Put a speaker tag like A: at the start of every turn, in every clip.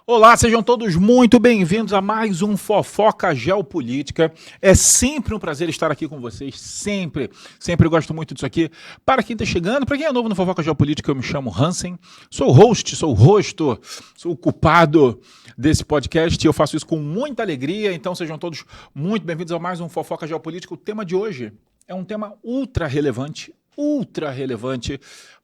A: Olá, sejam todos muito bem-vindos a mais um Fofoca Geopolítica. É sempre um prazer estar aqui com vocês, sempre gosto muito disso aqui. Para quem está chegando, para quem é novo no Fofoca Geopolítica, eu me chamo Hansen, sou host, sou o rosto, sou o culpado desse podcast e eu faço isso com muita alegria, então sejam todos muito bem-vindos a mais um Fofoca Geopolítica. O tema de hoje é um tema ultra relevante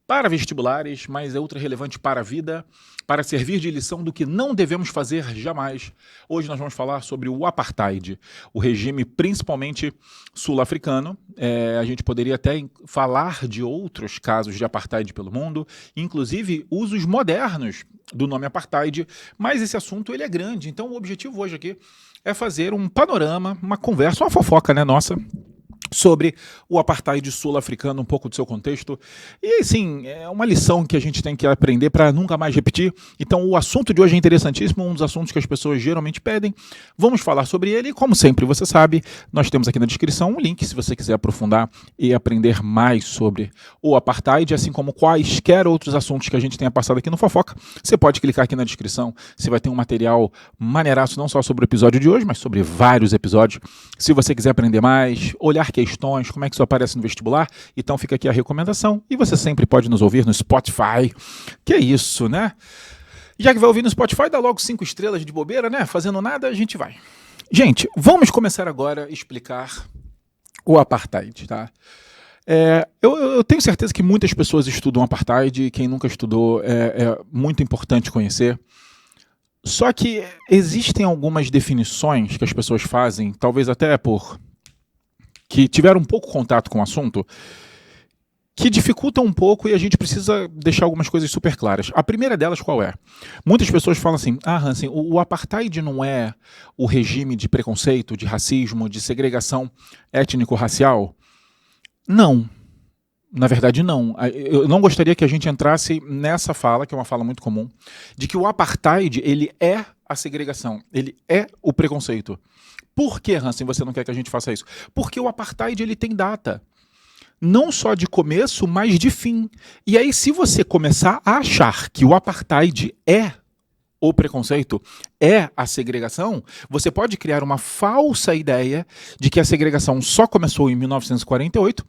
A: para vestibulares, mas é ultra relevante para a vida, para servir de lição do que não devemos fazer jamais. Hoje nós vamos falar sobre o apartheid, o regime principalmente sul-africano. A gente poderia até falar de outros casos de apartheid pelo mundo, inclusive usos modernos do nome apartheid, mas esse assunto ele é grande. Então o objetivo hoje aqui é fazer um panorama, uma conversa, uma fofoca, né, nossa, sobre o apartheid sul-africano, um pouco do seu contexto. E, assim, é uma lição que a gente tem que aprender para nunca mais repetir. Então, o assunto de hoje é interessantíssimo, um dos assuntos que as pessoas geralmente pedem. Vamos falar sobre ele e, como sempre, você sabe, nós temos aqui na descrição um link se você quiser aprofundar e aprender mais sobre o apartheid, assim como quaisquer outros assuntos que a gente tenha passado aqui no Fofoca. Você pode clicar aqui na descrição, você vai ter um material maneiraço, não só sobre o episódio de hoje, mas sobre vários episódios. Se você quiser aprender mais, olhar questões, como é que isso aparece no vestibular, então fica aqui a recomendação. E você sempre pode nos ouvir no Spotify. Que é isso, né? Já que vai ouvir no Spotify, dá logo 5 estrelas de bobeira, né? Fazendo nada, a gente vai. Gente, vamos começar agora a explicar o apartheid, tá? Eu tenho certeza que muitas pessoas estudam apartheid, quem nunca estudou é muito importante conhecer. Só que existem algumas definições que as pessoas fazem, talvez até que tiveram um pouco contato com o assunto, que dificultam um pouco e a gente precisa deixar algumas coisas super claras. A primeira delas qual é? Muitas pessoas falam assim, Hansen, o apartheid não é o regime de preconceito, de racismo, de segregação étnico-racial? Não. Na verdade, não. Eu não gostaria que a gente entrasse nessa fala, que é uma fala muito comum, de que o apartheid ele é a segregação, ele é o preconceito. Por que, Hansen, você não quer que a gente faça isso? Porque o apartheid ele tem data. Não só de começo, mas de fim. E aí, se você começar a achar que o apartheid é o preconceito, é a segregação, você pode criar uma falsa ideia de que a segregação só começou em 1948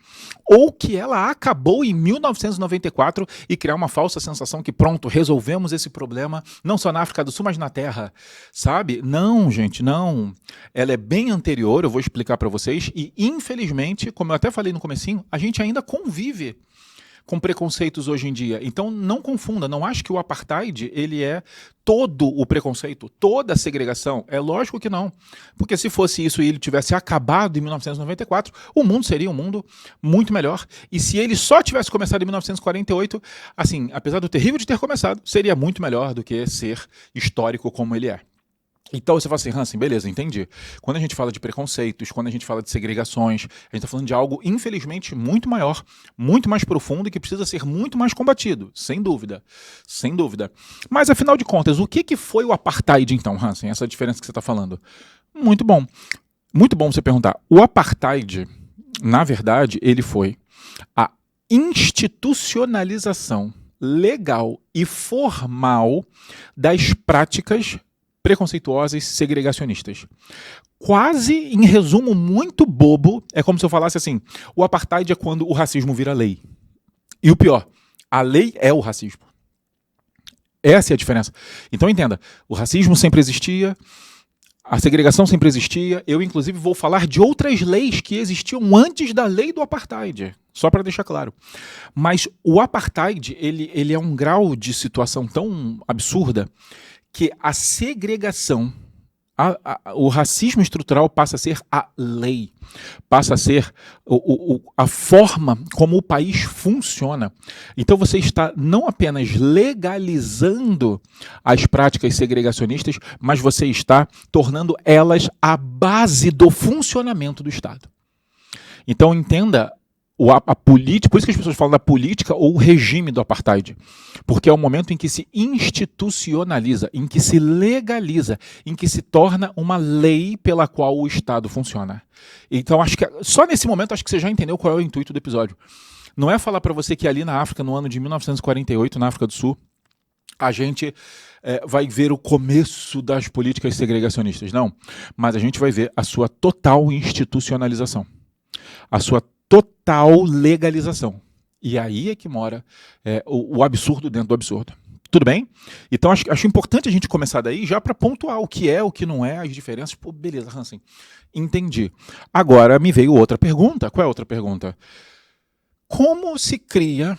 A: ou que ela acabou em 1994 e criar uma falsa sensação que pronto, resolvemos esse problema, não só na África do Sul, mas na Terra, sabe? Não, gente, não. Ela é bem anterior, eu vou explicar para vocês, e infelizmente, como eu até falei no comecinho, a gente ainda convive com preconceitos hoje em dia. Então não confunda, não ache que o apartheid ele é todo o preconceito, toda a segregação. É lógico que não. Porque se fosse isso e ele tivesse acabado em 1994, o mundo seria um mundo muito melhor. E se ele só tivesse começado em 1948, assim, apesar do terrível de ter começado, seria muito melhor do que ser histórico como ele é. Então você fala assim, Hansen, beleza, entendi. Quando a gente fala de preconceitos, quando a gente fala de segregações, a gente está falando de algo, infelizmente, muito maior, muito mais profundo e que precisa ser muito mais combatido, sem dúvida, sem dúvida. Mas, afinal de contas, o que foi o apartheid, então, Hansen, essa diferença que você está falando? Muito bom você perguntar. O apartheid, na verdade, ele foi a institucionalização legal e formal das práticas preconceituosas, segregacionistas. Quase, em resumo muito bobo, é como se eu falasse assim, o apartheid é quando o racismo vira lei. E o pior, a lei é o racismo. Essa é a diferença. Então entenda, o racismo sempre existia, a segregação sempre existia, eu inclusive vou falar de outras leis que existiam antes da lei do apartheid, só para deixar claro. Mas o apartheid, ele é um grau de situação tão absurda que a segregação, o racismo estrutural passa a ser a lei, passa a ser a forma como o país funciona. Então você está não apenas legalizando as práticas segregacionistas, mas você está tornando elas a base do funcionamento do Estado. Então entenda a política, por isso que as pessoas falam da política ou o regime do apartheid, porque é o momento em que se institucionaliza, em que se legaliza, em que se torna uma lei pela qual o Estado funciona. Então acho que só nesse momento acho que você já entendeu qual é o intuito do episódio. Não é falar para você que ali na África, no ano de 1948, na África do Sul, a gente vai ver o começo das políticas segregacionistas. Não, mas a gente vai ver a sua total institucionalização, a sua total legalização. E aí é que mora o absurdo dentro do absurdo. Tudo bem? Então acho importante a gente começar daí já para pontuar o que é, o que não é, as diferenças. Pô, beleza, Hansen, entendi. Agora me veio outra pergunta. Qual é a outra pergunta? Como se cria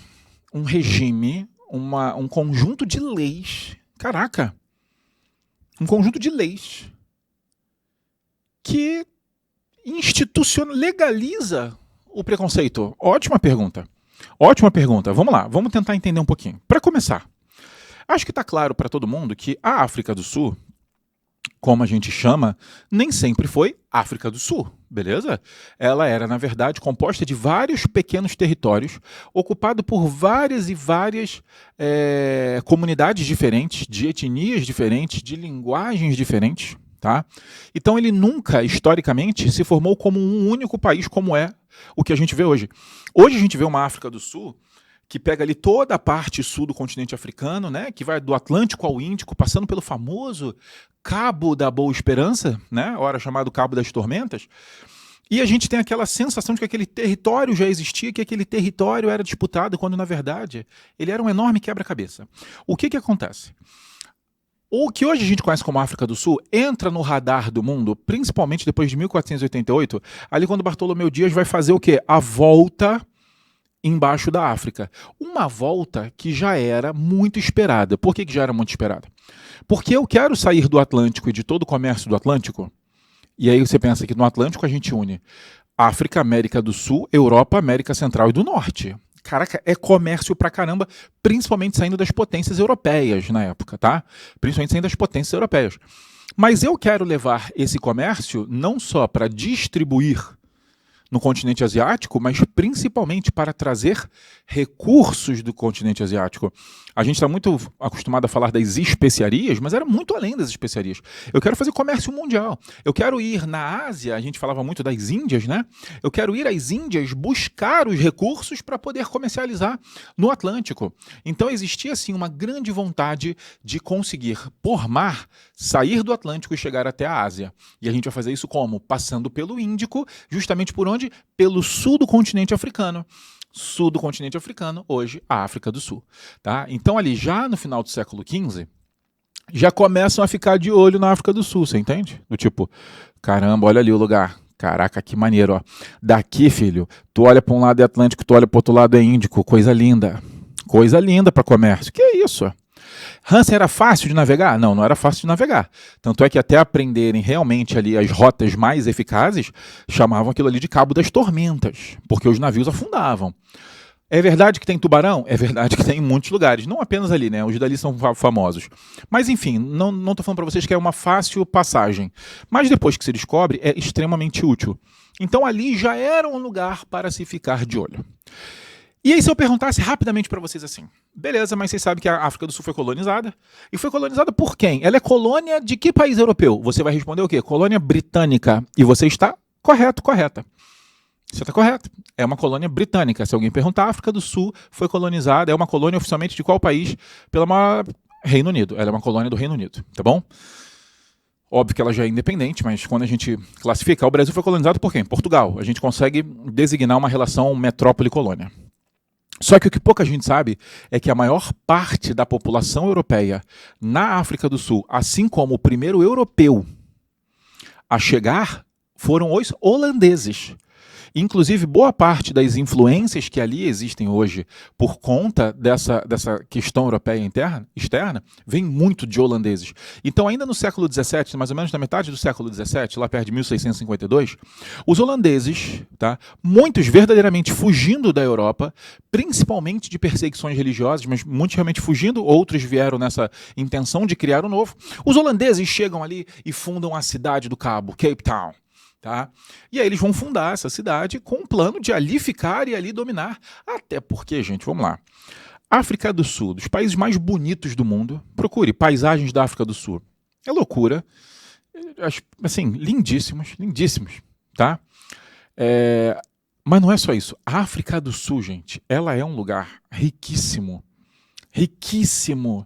A: um regime, um conjunto de leis, caraca, um conjunto de leis que legaliza o preconceito? Ótima pergunta. Ótima pergunta. Vamos lá, vamos tentar entender um pouquinho. Para começar, acho que está claro para todo mundo que a África do Sul, como a gente chama, nem sempre foi África do Sul, beleza? Ela era, na verdade, composta de vários pequenos territórios, ocupado por várias e várias comunidades diferentes, de etnias diferentes, de linguagens diferentes, tá? Então ele nunca, historicamente, se formou como um único país, como é o que a gente vê hoje. Hoje a gente vê uma África do Sul que pega ali toda a parte sul do continente africano, né, que vai do Atlântico ao Índico, passando pelo famoso Cabo da Boa Esperança, né, ora chamado Cabo das Tormentas, e a gente tem aquela sensação de que aquele território já existia, que aquele território era disputado, quando na verdade ele era um enorme quebra-cabeça. O que acontece? O que hoje a gente conhece como África do Sul entra no radar do mundo, principalmente depois de 1488, ali quando Bartolomeu Dias vai fazer o quê? A volta embaixo da África. Uma volta que já era muito esperada. Por que já era muito esperada? Porque eu quero sair do Atlântico e de todo o comércio do Atlântico, e aí você pensa que no Atlântico a gente une África, América do Sul, Europa, América Central e do Norte. Caraca, é comércio pra caramba, principalmente saindo das potências europeias na época, tá? Principalmente saindo das potências europeias. Mas eu quero levar esse comércio não só para distribuir no continente asiático, mas principalmente para trazer recursos do continente asiático. A gente está muito acostumado a falar das especiarias, mas era muito além das especiarias. Eu quero fazer comércio mundial. Eu quero ir na Ásia, a gente falava muito das Índias, né? Eu quero ir às Índias buscar os recursos para poder comercializar no Atlântico. Então existia, assim, uma grande vontade de conseguir, por mar, sair do Atlântico e chegar até a Ásia. E a gente vai fazer isso como? Passando pelo Índico, justamente por onde? Pelo sul do continente africano. Sul do continente africano, hoje a África do Sul. Tá? Então ali já no final do século XV, já começam a ficar de olho na África do Sul, você entende? Do tipo, caramba, olha ali o lugar. Caraca, que maneiro, ó. Daqui, filho, tu olha para um lado é Atlântico, tu olha para outro lado é Índico, coisa linda. Coisa linda para comércio. Que é isso? Hansen era fácil de navegar? Não, não era fácil de navegar. Tanto é que até aprenderem realmente ali as rotas mais eficazes, chamavam aquilo ali de Cabo das Tormentas, porque os navios afundavam. É verdade que tem tubarão? É verdade que tem em muitos lugares, não apenas ali, né? Os dali são famosos. Mas enfim, não estou falando para vocês que é uma fácil passagem. Mas depois que se descobre, é extremamente útil. Então ali já era um lugar para se ficar de olho. E aí se eu perguntasse rapidamente para vocês assim, beleza, mas vocês sabem que a África do Sul foi colonizada? E foi colonizada por quem? Ela é colônia de que país europeu? Você vai responder o quê? Colônia britânica. E você está correto, correta. Você está correto. É uma colônia britânica. Se alguém perguntar, a África do Sul foi colonizada, é uma colônia oficialmente de qual país? Pelo Reino Unido. Ela é uma colônia do Reino Unido, tá bom? Óbvio que ela já é independente, mas quando a gente classifica, o Brasil foi colonizado por quem? Portugal. A gente consegue designar uma relação metrópole-colônia. Só que o que pouca gente sabe é que a maior parte da população europeia na África do Sul, assim como o primeiro europeu a chegar, foram os holandeses. Inclusive, boa parte das influências que ali existem hoje por conta dessa questão europeia externa, vem muito de holandeses. Então, ainda no século XVII, mais ou menos na metade do século XVII, lá perto de 1652, os holandeses, tá, muitos verdadeiramente fugindo da Europa, principalmente de perseguições religiosas, mas muitos realmente fugindo, outros vieram nessa intenção de criar o novo. Os holandeses chegam ali e fundam a cidade do Cabo, Cape Town. Tá? E aí eles vão fundar essa cidade com um plano de ali ficar e ali dominar. Até porque, gente, vamos lá. África do Sul, dos países mais bonitos do mundo, procure paisagens da África do Sul. É loucura. Assim, lindíssimos, lindíssimos, tá? Mas não é só isso. A África do Sul, gente, ela é um lugar riquíssimo. Riquíssimo.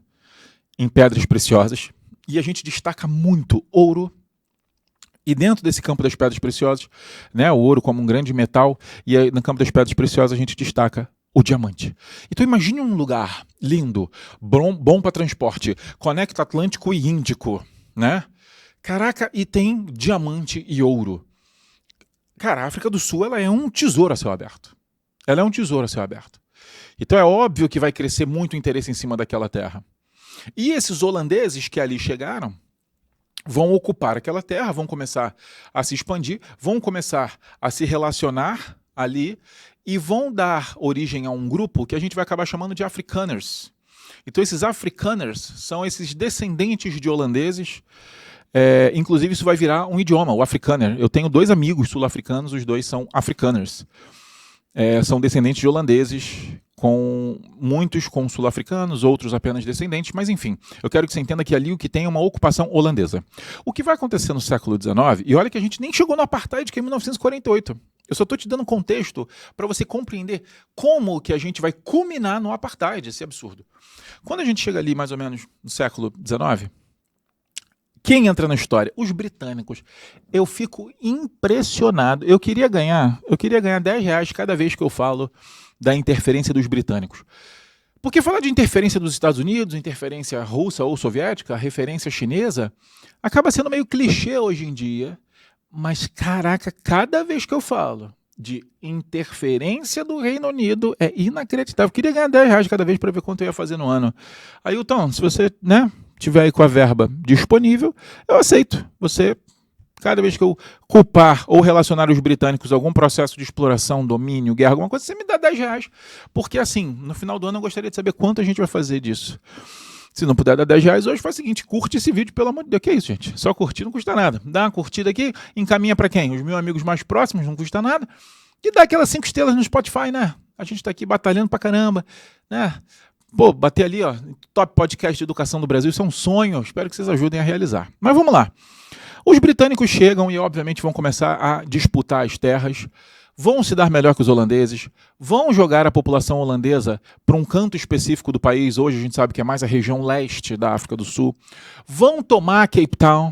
A: em pedras preciosas, e a gente destaca muito ouro. E dentro desse campo das pedras preciosas, né, o ouro como um grande metal, e aí no campo das pedras preciosas a gente destaca o diamante. Então imagine um lugar lindo, bom para transporte, conecta Atlântico e Índico, né? Caraca, e tem diamante e ouro. Cara, a África do Sul ela é um tesouro a céu aberto. Ela é um tesouro a céu aberto. Então é óbvio que vai crescer muito interesse em cima daquela terra. E esses holandeses que ali chegaram vão ocupar aquela terra, vão começar a se expandir, vão começar a se relacionar ali e vão dar origem a um grupo que a gente vai acabar chamando de Afrikaners. Então esses Afrikaners são esses descendentes de holandeses, inclusive isso vai virar um idioma, o Afrikaner. Eu tenho 2 amigos sul-africanos, os 2 são Afrikaners. São descendentes de holandeses, muitos com sul-africanos, outros apenas descendentes, mas enfim, eu quero que você entenda que ali o que tem é uma ocupação holandesa. O que vai acontecer no século XIX, e olha que a gente nem chegou no apartheid, que é em 1948, eu só estou te dando contexto para você compreender como que a gente vai culminar no apartheid, esse absurdo. Quando a gente chega ali mais ou menos no século XIX, quem entra na história? Os britânicos. Eu fico impressionado. Eu queria ganhar R$10 cada vez que eu falo da interferência dos britânicos. Porque falar de interferência dos Estados Unidos, interferência russa ou soviética, referência chinesa, acaba sendo meio clichê hoje em dia. Mas, caraca, cada vez que eu falo de interferência do Reino Unido, é inacreditável. Eu queria ganhar R$10 cada vez para ver quanto eu ia fazer no ano. Aí, Hilton, se você, tiver aí com a verba disponível, eu aceito. Você, cada vez que eu culpar ou relacionar os britânicos a algum processo de exploração, domínio, guerra, alguma coisa, você me dá R$10. Porque assim, no final do ano eu gostaria de saber quanto a gente vai fazer disso. Se não puder dar R$10, hoje faz o seguinte, curte esse vídeo, pelo amor de Deus. Que é isso, gente? Só curtir não custa nada. Dá uma curtida aqui, encaminha para quem? Os meus amigos mais próximos, não custa nada. E dá aquelas 5 estrelas no Spotify, né? A gente tá aqui batalhando pra caramba, né? Pô, bater ali, ó, top podcast de educação do Brasil, isso é um sonho, espero que vocês ajudem a realizar. Mas vamos lá. Os britânicos chegam e, obviamente, vão começar a disputar as terras, vão se dar melhor que os holandeses, vão jogar a população holandesa para um canto específico do país, hoje a gente sabe que é mais a região leste da África do Sul, vão tomar Cape Town.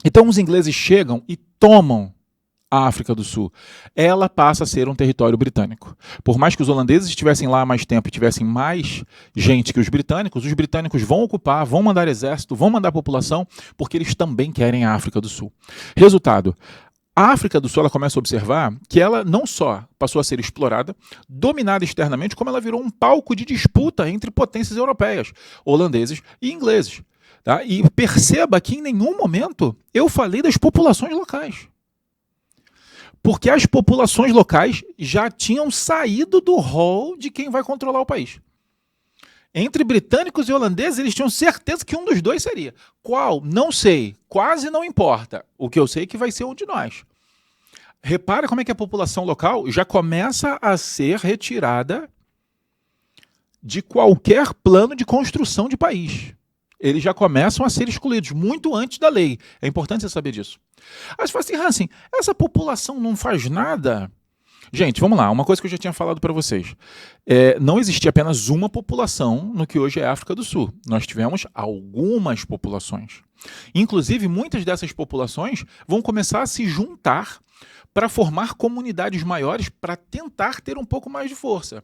A: Então os ingleses chegam e tomam a África do Sul. Ela passa a ser um território britânico. Por mais que os holandeses estivessem lá há mais tempo e tivessem mais gente que os britânicos vão ocupar, vão mandar exército, vão mandar população, porque eles também querem a África do Sul. Resultado, a África do Sul ela começa a observar que ela não só passou a ser explorada, dominada externamente, como ela virou um palco de disputa entre potências europeias, holandeses e ingleses. Tá? E perceba que em nenhum momento eu falei das populações locais. Porque as populações locais já tinham saído do rol de quem vai controlar o país. Entre britânicos e holandeses, eles tinham certeza que um dos dois seria. Qual? Não sei. Quase não importa. O que eu sei é que vai ser um de nós. Repara como é que a população local já começa a ser retirada de qualquer plano de construção de país. Eles já começam a ser excluídos, muito antes da lei. É importante você saber disso. Aí você fala assim, Hansen, essa população não faz nada? Gente, vamos lá, uma coisa que eu já tinha falado para vocês. Não existia apenas uma população no que hoje é a África do Sul. Nós tivemos algumas populações. Inclusive, muitas dessas populações vão começar a se juntar para formar comunidades maiores para tentar ter um pouco mais de força.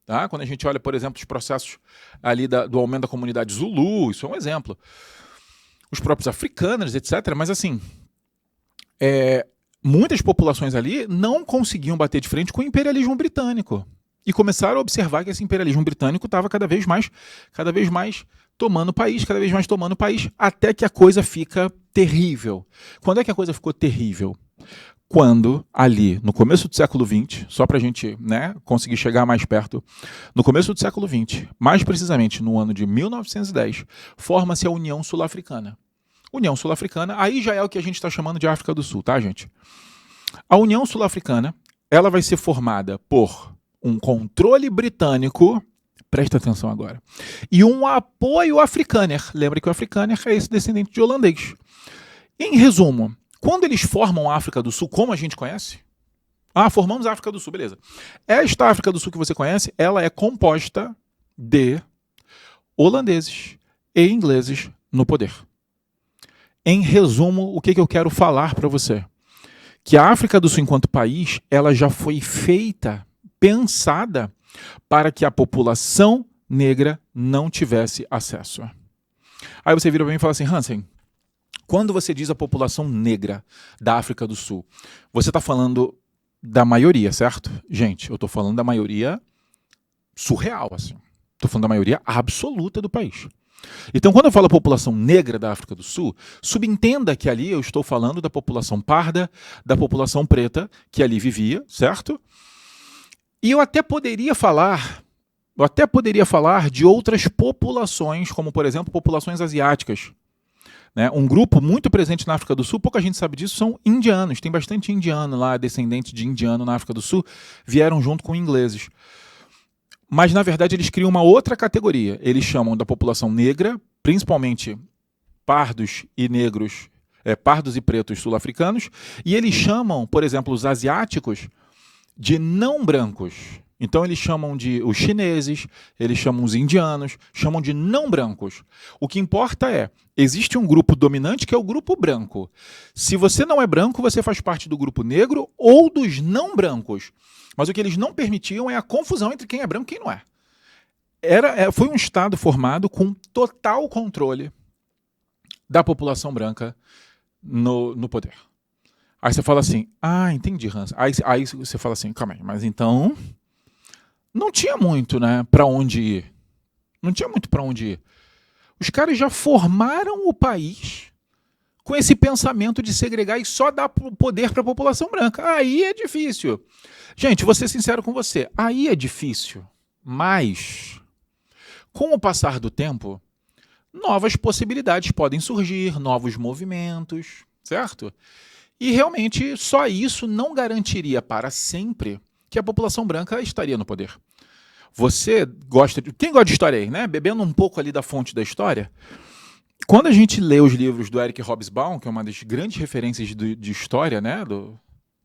A: Tá? Quando a gente olha, por exemplo, os processos ali do aumento da comunidade Zulu, isso é um exemplo. Os próprios africanos, etc. Mas assim, muitas populações ali não conseguiam bater de frente com o imperialismo britânico. E começaram a observar que esse imperialismo britânico estava cada vez mais tomando o país, até que a coisa fica terrível. Quando é que a coisa ficou terrível? Quando, ali, no começo do século XX, só para a gente conseguir chegar mais perto, no começo do século XX, mais precisamente no ano de 1910, forma-se a União Sul-Africana. União Sul-Africana, aí já é o que a gente está chamando de África do Sul, tá, gente? A União Sul-Africana, ela vai ser formada por um controle britânico, presta atenção agora, e um apoio africâner. Lembra que o africâner é esse descendente de holandês. Em resumo, quando eles formam a África do Sul, como a gente conhece? Formamos a África do Sul, beleza. Esta África do Sul que você conhece, ela é composta de holandeses, e ingleses no poder. Em resumo, o que eu quero falar para você? Que a África do Sul, enquanto país, ela já foi feita, pensada para que a população negra não tivesse acesso. Aí você vira para mim e fala assim, Hansen, quando você diz a população negra da África do Sul, você está falando da maioria, certo? Gente, eu estou falando da maioria surreal, assim. Estou falando da maioria absoluta do país. Então, quando eu falo população negra da África do Sul, subentenda que ali eu estou falando da população parda, da população preta que ali vivia, certo? E eu até poderia falar de outras populações, como, por exemplo, populações asiáticas. Né? Um grupo muito presente na África do Sul, pouca gente sabe disso, são indianos. Tem bastante indiano lá, descendente de indiano na África do Sul, vieram junto com ingleses. Mas, na verdade, eles criam uma outra categoria. Eles chamam da população negra, principalmente pardos e negros, pardos e pretos sul-africanos, e eles chamam, por exemplo, os asiáticos de não brancos. Então eles chamam de os chineses, eles chamam os indianos, chamam de não brancos. O que importa é, existe um grupo dominante que é o grupo branco. Se você não é branco, você faz parte do grupo negro ou dos não brancos. Mas o que eles não permitiam é a confusão entre quem é branco e quem não é. Foi um Estado formado com total controle da população branca no poder. Aí você fala assim, entendi, Hans. Aí você fala assim, calma aí, mas então não tinha muito, né, para onde ir. Não tinha muito para onde ir. Os caras já formaram o país com esse pensamento de segregar e só dar poder para a população branca. Aí é difícil. Gente, vou ser sincero com você. Aí é difícil. Mas, com o passar do tempo, novas possibilidades podem surgir, novos movimentos, certo? E realmente só isso não garantiria para sempre que a população branca estaria no poder. Você gosta de... Quem gosta de história aí, né? Bebendo um pouco ali da fonte da história... Quando a gente lê os livros do Eric Hobsbawm, que é uma das grandes referências de história, né,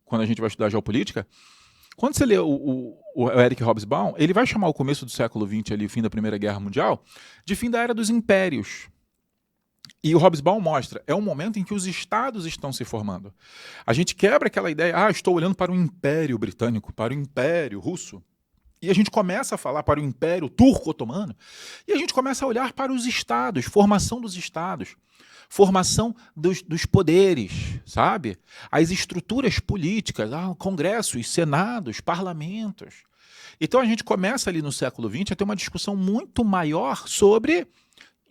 A: quando a gente vai estudar geopolítica, quando você lê o Eric Hobsbawm, ele vai chamar o começo do século XX, ali, o fim da Primeira Guerra Mundial, de fim da Era dos Impérios. E o Hobsbawm mostra, é um momento em que os estados estão se formando. A gente quebra aquela ideia, estou olhando para o Império Britânico, para o Império Russo. E a gente começa a falar para o Império Turco-Otomano, e a gente começa a olhar para os estados, formação dos estados, formação dos poderes, sabe? As estruturas políticas, congressos, senados, parlamentos. Então a gente começa ali no século XX a ter uma discussão muito maior sobre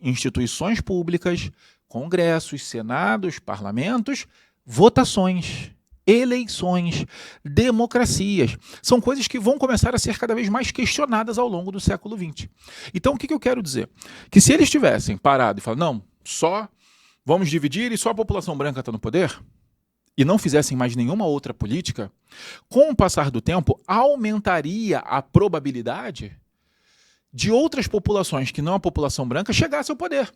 A: instituições públicas, congressos, senados, parlamentos, votações, eleições, democracias. São coisas que vão começar a ser cada vez mais questionadas ao longo do século XX. Então, o que eu quero dizer? Que se eles tivessem parado e falado, não, só vamos dividir e só a população branca está no poder, e não fizessem mais nenhuma outra política, com o passar do tempo, aumentaria a probabilidade de outras populações que não a população branca chegassem ao poder.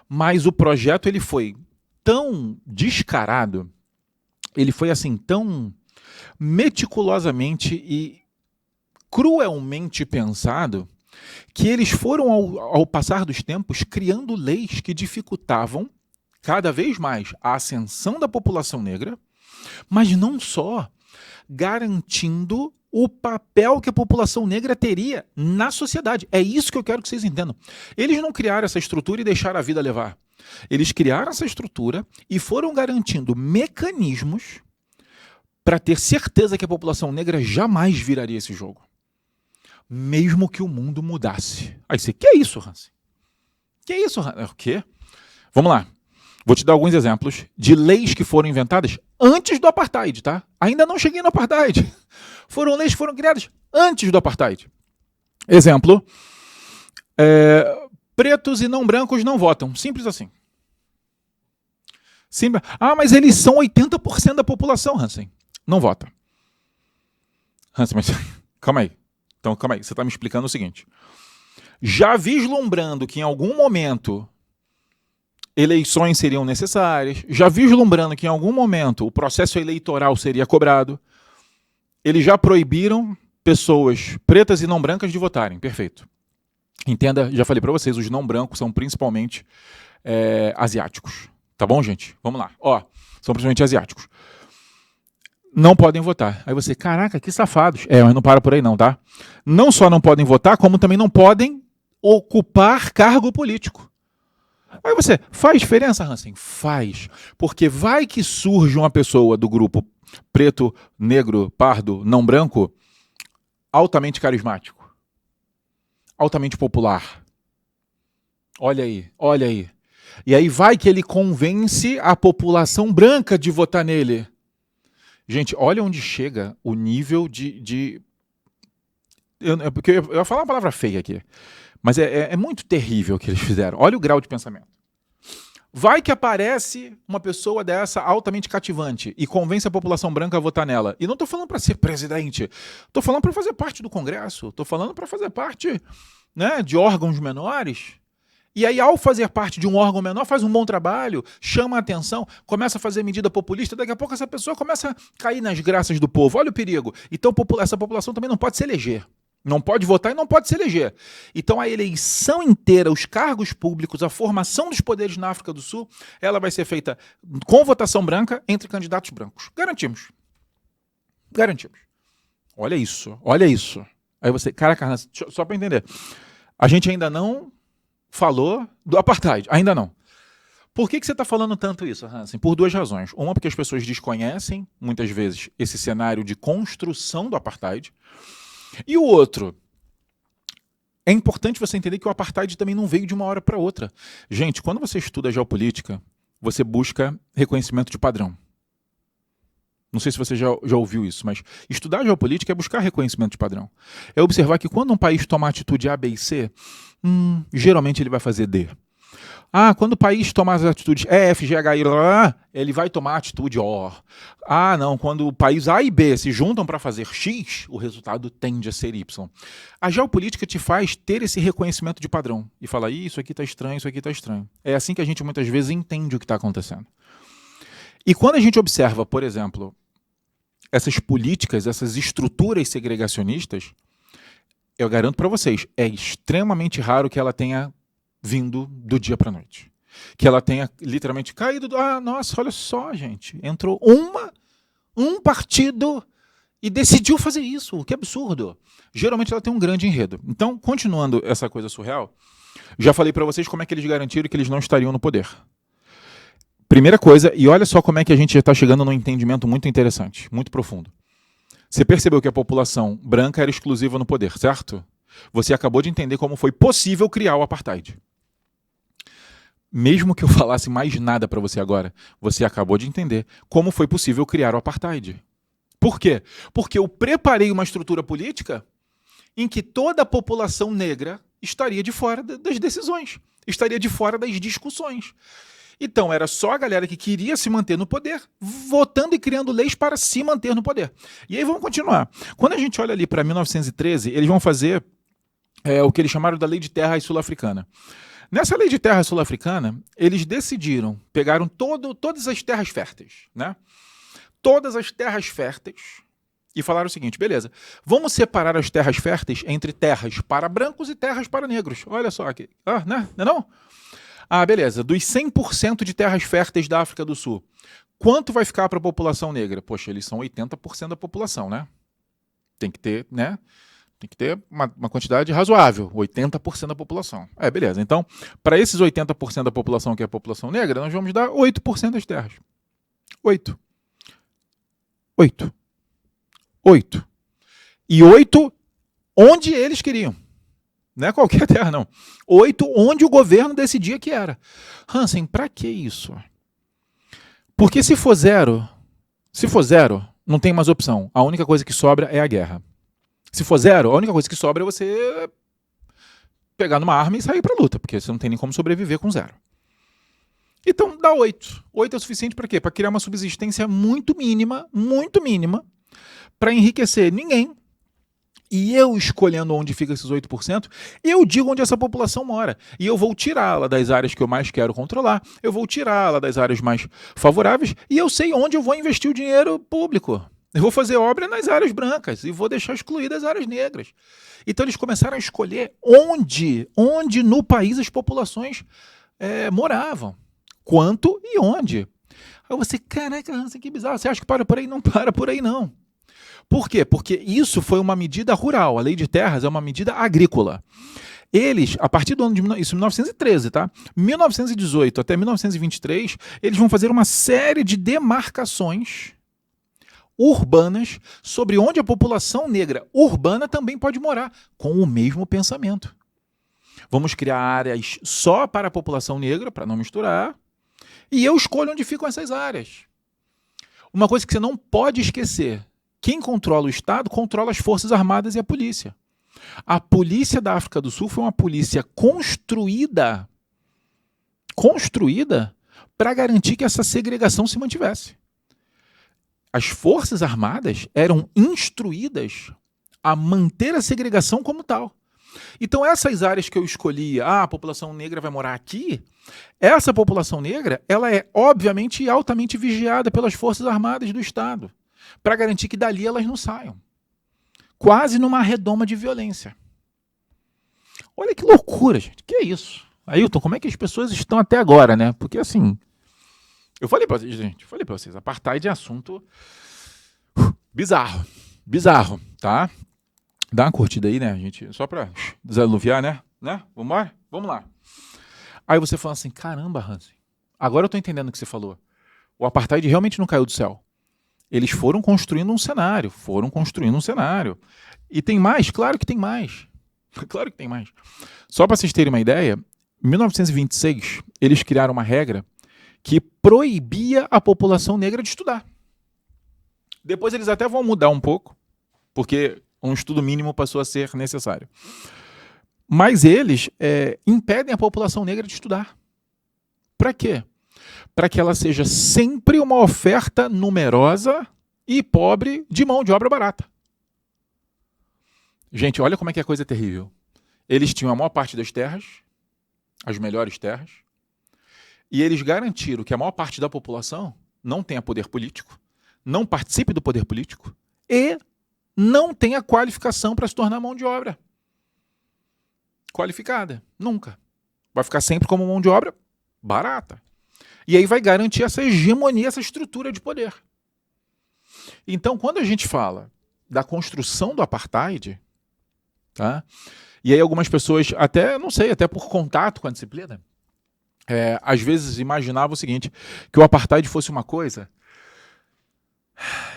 A: Mas o projeto ele foi tão descarado, ele foi assim tão meticulosamente e cruelmente pensado que eles foram, ao passar dos tempos, criando leis que dificultavam cada vez mais a ascensão da população negra, mas não só, garantindo o papel que a população negra teria na sociedade. É isso que eu quero que vocês entendam. Eles não criaram essa estrutura e deixaram a vida levar. Eles criaram essa estrutura e foram garantindo mecanismos para ter certeza que a população negra jamais viraria esse jogo. Mesmo que o mundo mudasse. Aí você, que é isso, Hans? Que é isso, Hans? O quê? Vamos lá. Vou te dar alguns exemplos de leis que foram inventadas antes do apartheid, tá? Ainda não cheguei no apartheid. Foram leis que foram criadas antes do apartheid. Exemplo, pretos e não brancos não votam. Simples assim. Simples. Mas eles são 80% da população, Hansen. Não vota. Hansen, mas calma aí. Então, calma aí. Você está me explicando o seguinte. Já vislumbrando que em algum momento eleições seriam necessárias, já vislumbrando que em algum momento o processo eleitoral seria cobrado, eles já proibiram pessoas pretas e não brancas de votarem. Perfeito. Entenda, já falei para vocês, os não brancos são principalmente asiáticos. Tá bom, gente? Vamos lá. Ó, são principalmente asiáticos. Não podem votar. Aí você, caraca, que safados. Mas não para por aí não, tá? Não só não podem votar, como também não podem ocupar cargo político. Aí você, faz diferença, Hansen? Faz. Porque vai que surge uma pessoa do grupo preto, negro, pardo, não branco, altamente carismático, altamente popular. Olha aí, olha aí. E aí vai que ele convence a população branca de votar nele. Gente, olha onde chega o nível porque eu ia falar uma palavra feia aqui, mas é muito terrível o que eles fizeram. Olha o grau de pensamento. Vai que aparece uma pessoa dessa altamente cativante e convence a população branca a votar nela. E não estou falando para ser presidente, estou falando para fazer parte do Congresso, estou falando para fazer parte, né, de órgãos menores. E aí, ao fazer parte de um órgão menor, faz um bom trabalho, chama a atenção, começa a fazer medida populista, daqui a pouco essa pessoa começa a cair nas graças do povo. Olha o perigo. Então, essa população também não pode se eleger. Não pode votar e não pode se eleger. Então, a eleição inteira, os cargos públicos, a formação dos poderes na África do Sul, ela vai ser feita com votação branca entre candidatos brancos. Garantimos. Garantimos. Olha isso, olha isso. Aí você, caraca, só para entender. A gente ainda não falou do apartheid, ainda não. Por que você está falando tanto isso, Hansen? Por duas razões. Uma, porque as pessoas desconhecem, muitas vezes, esse cenário de construção do apartheid. E o outro, é importante você entender que o apartheid também não veio de uma hora para outra. Gente, quando você estuda geopolítica, você busca reconhecimento de padrão. Não sei se você já ouviu isso, mas estudar geopolítica é buscar reconhecimento de padrão. É observar que quando um país toma a atitude A, B e C, geralmente ele vai fazer D. Quando o país toma as atitudes E, F, G, H, I, ele vai tomar a atitude O. Não, quando o país A e B se juntam para fazer X, o resultado tende a ser Y. A geopolítica te faz ter esse reconhecimento de padrão e falar, isso aqui está estranho, isso aqui está estranho. É assim que a gente muitas vezes entende o que está acontecendo. E quando a gente observa, por exemplo, essas políticas, essas estruturas segregacionistas, eu garanto para vocês, é extremamente raro que ela tenha vindo do dia para a noite. Que ela tenha literalmente caído nossa, olha só, gente, entrou um partido e decidiu fazer isso, que absurdo. Geralmente ela tem um grande enredo. Então, continuando essa coisa surreal, já falei para vocês como é que eles garantiram que eles não estariam no poder. Primeira coisa, e olha só como é que a gente já está chegando num entendimento muito interessante, muito profundo. Você percebeu que a população branca era exclusiva no poder, certo? Você acabou de entender como foi possível criar o apartheid. Mesmo que eu falasse mais nada para você agora, você acabou de entender como foi possível criar o apartheid. Por quê? Porque eu preparei uma estrutura política em que toda a população negra estaria de fora das decisões, estaria de fora das discussões. Então, era só a galera que queria se manter no poder, votando e criando leis para se manter no poder. E aí vamos continuar. Quando a gente olha ali para 1913, eles vão fazer o que eles chamaram da Lei de Terras Sul-Africana. Nessa Lei de Terras Sul-Africana, eles decidiram, pegaram todas as terras férteis, né? Todas as terras férteis, e falaram o seguinte, beleza, vamos separar as terras férteis entre terras para brancos e terras para negros. Olha só aqui, né? Não? Beleza, dos 100% de terras férteis da África do Sul, quanto vai ficar para a população negra? Poxa, eles são 80% da população, né? Tem que ter, né? Tem que ter uma quantidade razoável, 80% da população. Beleza, então, para esses 80% da população que é a população negra, nós vamos dar 8% das terras. 8. E 8 onde eles queriam. Não é qualquer terra, não. 8 onde o governo decidia que era. Hansen, para que isso? Porque se for zero, não tem mais opção. A única coisa que sobra é a guerra. Se for zero, a única coisa que sobra é você pegar numa arma e sair para a luta, porque você não tem nem como sobreviver com zero. Então, dá 8. 8 é o suficiente para quê? Para criar uma subsistência muito mínima, para enriquecer ninguém. E eu escolhendo onde fica esses 8%, eu digo onde essa população mora. E eu vou tirá-la das áreas que eu mais quero controlar, eu vou tirá-la das áreas mais favoráveis, e eu sei onde eu vou investir o dinheiro público. Eu vou fazer obra nas áreas brancas e vou deixar excluídas as áreas negras. Então eles começaram a escolher onde no país as populações moravam, quanto e onde. Aí você, caraca, Hansen, que bizarro, você acha que para por aí? Não para por aí não. Por quê? Porque isso foi uma medida rural, a lei de terras é uma medida agrícola. Eles, a partir do ano de 1913, tá? 1918 até 1923, eles vão fazer uma série de demarcações urbanas sobre onde a população negra urbana também pode morar, com o mesmo pensamento. Vamos criar áreas só para a população negra, para não misturar, e eu escolho onde ficam essas áreas. Uma coisa que você não pode esquecer, quem controla o Estado controla as Forças Armadas e a polícia. A polícia da África do Sul foi uma polícia construída para garantir que essa segregação se mantivesse. As Forças Armadas eram instruídas a manter a segregação como tal. Então essas áreas que eu escolhi, a população negra vai morar aqui, essa população negra ela é obviamente e altamente vigiada pelas Forças Armadas do Estado, para garantir que dali elas não saiam. Quase numa redoma de violência. Olha que loucura, gente. Que é isso? Ailton, como é que as pessoas estão até agora, né? Porque assim, eu falei pra vocês, gente, apartheid é assunto bizarro, tá? Dá uma curtida aí, né, gente? Só pra desanuviar, né? Vamos lá. Aí você fala assim, caramba, Hansen, agora eu tô entendendo o que você falou. O apartheid realmente não caiu do céu. Eles foram construindo um cenário. E tem mais? Claro que tem mais. Só para vocês terem uma ideia, em 1926, eles criaram uma regra que proibia a população negra de estudar. Depois eles até vão mudar um pouco, porque um estudo mínimo passou a ser necessário. Mas eles impedem a população negra de estudar. Para quê? Para que ela seja sempre uma oferta numerosa e pobre de mão de obra barata. Gente, olha como é que a coisa é terrível. Eles tinham a maior parte das terras, as melhores terras, e eles garantiram que a maior parte da população não tenha poder político, não participe do poder político e não tenha qualificação para se tornar mão de obra qualificada. Nunca. Vai ficar sempre como mão de obra barata. E aí vai garantir essa hegemonia, essa estrutura de poder. Então, quando a gente fala da construção do apartheid, tá? E aí algumas pessoas, até por contato com a disciplina, às vezes imaginavam o seguinte, que o apartheid fosse uma coisa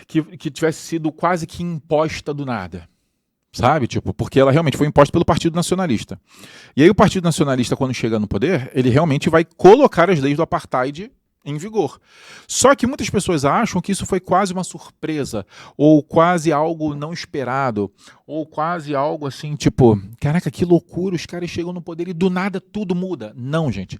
A: que tivesse sido quase que imposta do nada. Sabe? Porque ela realmente foi imposta pelo Partido Nacionalista. E aí o Partido Nacionalista, quando chega no poder, ele realmente vai colocar as leis do apartheid em vigor. Só que muitas pessoas acham que isso foi quase uma surpresa, ou quase algo não esperado, ou quase algo assim, caraca, que loucura, os caras chegam no poder e do nada tudo muda. Não, gente.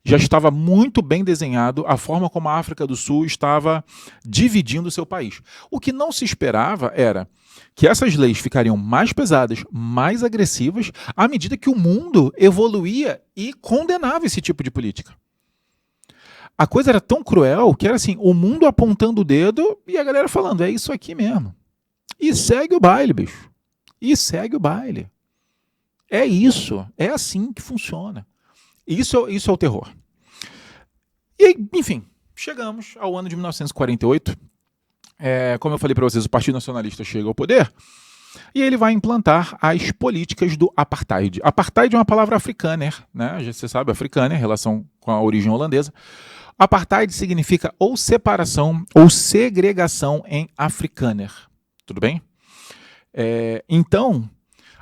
A: Já estava muito bem desenhado a forma como a África do Sul estava dividindo o seu país. O que não se esperava era que essas leis ficariam mais pesadas, mais agressivas, à medida que o mundo evoluía e condenava esse tipo de política. A coisa era tão cruel que era assim, o mundo apontando o dedo e a galera falando, é isso aqui mesmo. E segue o baile, bicho. E segue o baile. É isso. É assim que funciona. Isso é o terror. E, enfim, chegamos ao ano de 1948. Como eu falei para vocês, o Partido Nacionalista chega ao poder e ele vai implantar as políticas do apartheid. Apartheid é uma palavra afrikaner, né? Você sabe, afrikaner, relação com a origem holandesa. Apartheid significa ou separação ou segregação em afrikaner. Tudo bem? Então,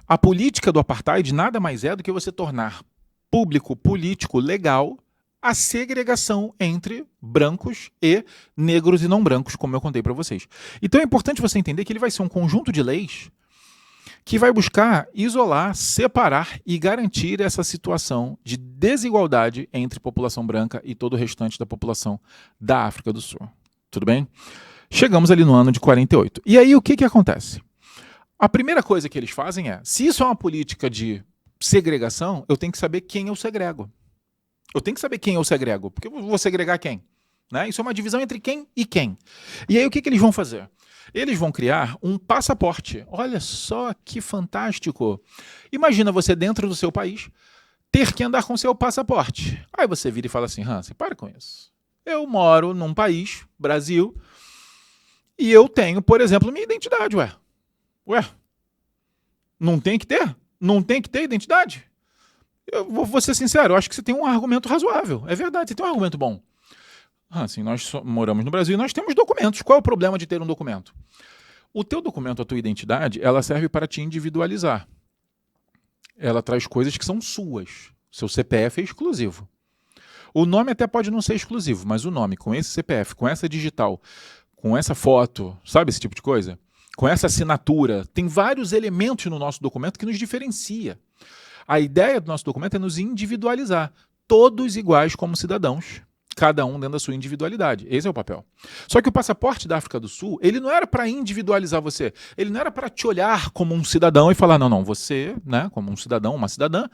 A: a política do apartheid nada mais é do que você tornar público, político, legal a segregação entre brancos e negros e não brancos, como eu contei para vocês. Então é importante você entender que ele vai ser um conjunto de leis que vai buscar isolar, separar e garantir essa situação de desigualdade entre população branca e todo o restante da população da África do Sul. Tudo bem? Chegamos ali no ano de 48. E aí o que acontece? A primeira coisa que eles fazem se isso é uma política de segregação, eu tenho que saber quem eu segrego. Eu tenho que saber quem eu segrego, porque eu vou segregar quem? Né? Isso é uma divisão entre quem e quem. E aí o que eles vão fazer? Eles vão criar um passaporte. Olha só que fantástico. Imagina você dentro do seu país ter que andar com seu passaporte. Aí você vira e fala assim, Hansen, para com isso. Eu moro num país, Brasil, e eu tenho, por exemplo, minha identidade, Ué, não tem que ter? Não tem que ter identidade? Eu vou ser sincero, eu acho que você tem um argumento razoável. É verdade, você tem um argumento bom. Assim, nós moramos no Brasil e nós temos documentos. Qual é o problema de ter um documento? O teu documento, a tua identidade, ela serve para te individualizar. Ela traz coisas que são suas. Seu CPF é exclusivo. O nome até pode não ser exclusivo, mas o nome com esse CPF, com essa digital, com essa foto, sabe esse tipo de coisa? Com essa assinatura, tem vários elementos no nosso documento que nos diferencia. A ideia do nosso documento é nos individualizar, todos iguais como cidadãos, cada um dentro da sua individualidade. Esse é o papel. Só que o passaporte da África do Sul, ele não era para individualizar você, ele não era para te olhar como um cidadão e falar, não, você, né, como um cidadão, uma cidadã,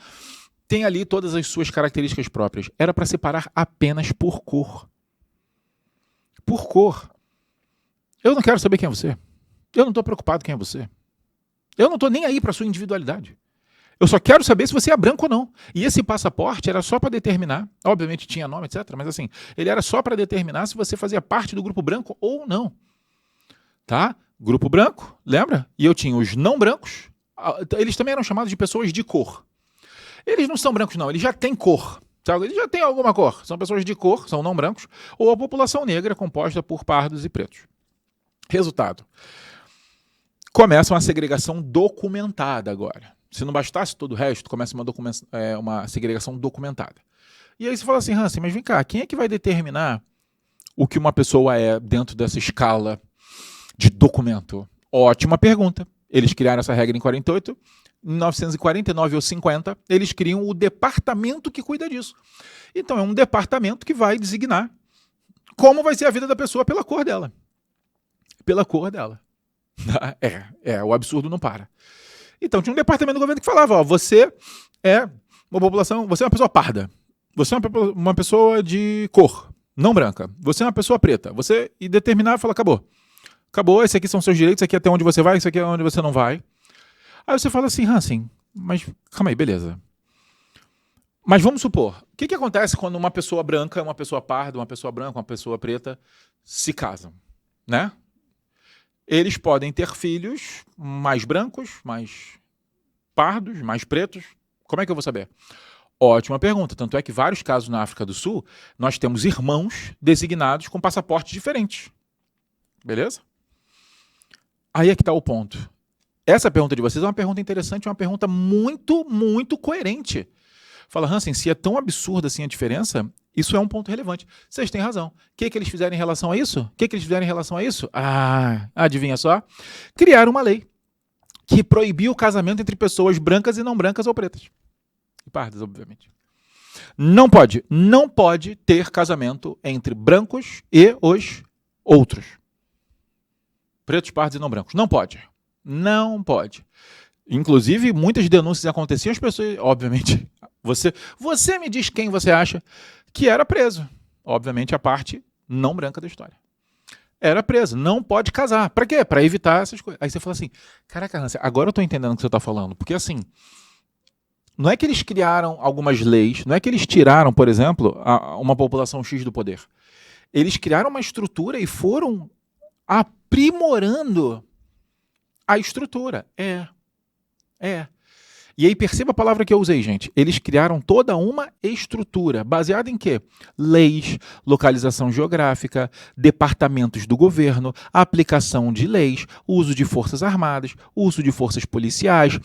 A: tem ali todas as suas características próprias. Era para separar apenas por cor. Por cor. Eu não quero saber quem é você. Eu não estou preocupado quem é você. Eu não estou nem aí para a sua individualidade. Eu só quero saber se você é branco ou não. E esse passaporte era só para determinar, obviamente tinha nome, etc., mas assim, ele era só para determinar se você fazia parte do grupo branco ou não. Tá? Grupo branco, lembra? E eu tinha os não brancos, eles também eram chamados de pessoas de cor. Eles não são brancos não, eles já têm cor. Sabe? Eles já têm alguma cor. São pessoas de cor, são não brancos, ou a população negra composta por pardos e pretos. Resultado. Começa uma segregação documentada agora. Se não bastasse todo o resto, começa uma segregação documentada. E aí você fala assim, Hansen, mas vem cá, quem é que vai determinar o que uma pessoa é dentro dessa escala de documento? Ótima pergunta. Eles criaram essa regra em 48, em 1949 ou 50, eles criam o departamento que cuida disso. Então é um departamento que vai designar como vai ser a vida da pessoa pela cor dela. Pela cor dela. O absurdo não para. Então tinha um departamento do governo que falava, você é uma população, você é uma pessoa parda, você é uma pessoa de cor, não branca, você é uma pessoa preta, e determinar e falar, acabou, esse aqui são seus direitos, esse aqui é até onde você vai, esse aqui é onde você não vai. Aí você fala assim, Hansen, mas calma aí, beleza. Mas vamos supor, o que acontece quando uma pessoa branca, uma pessoa parda, uma pessoa branca, uma pessoa preta se casam, né? Eles podem ter filhos mais brancos, mais pardos, mais pretos. Como é que eu vou saber? Ótima pergunta. Tanto é que vários casos na África do Sul, nós temos irmãos designados com passaportes diferentes. Beleza? Aí é que está o ponto. Essa pergunta de vocês é uma pergunta interessante, uma pergunta muito, muito coerente. Fala, Hansen, se é tão absurda assim a diferença, isso é um ponto relevante. Vocês têm razão. O que eles fizeram em relação a isso? Adivinha só? Criaram uma lei que proibia o casamento entre pessoas brancas e não brancas ou pretas. E pardas, obviamente. Não pode ter casamento entre brancos e os outros. Pretos, pardos e não brancos. Não pode. Inclusive, muitas denúncias aconteciam, as pessoas, obviamente, você me diz quem você acha que era preso. Obviamente, a parte não branca da história. Era preso, não pode casar. Para quê? Para evitar essas coisas. Aí você fala assim, caraca, Hansen, agora eu estou entendendo o que você está falando. Porque assim, não é que eles criaram algumas leis, não é que eles tiraram, por exemplo, uma população X do poder. Eles criaram uma estrutura e foram aprimorando a estrutura. E aí perceba a palavra que eu usei, gente. Eles criaram toda uma estrutura, baseada em quê? Leis, localização geográfica, departamentos do governo, aplicação de leis, uso de forças armadas, uso de forças policiais,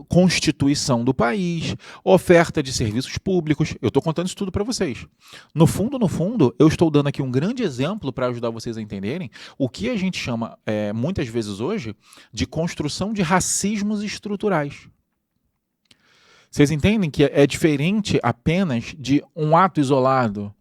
A: constituição do país, oferta de serviços públicos. Eu estou contando isso tudo para vocês. No fundo, eu estou dando aqui um grande exemplo para ajudar vocês a entenderem o que a gente chama, muitas vezes hoje, de construção de racismos estruturais. Vocês entendem que é diferente apenas de um ato isolado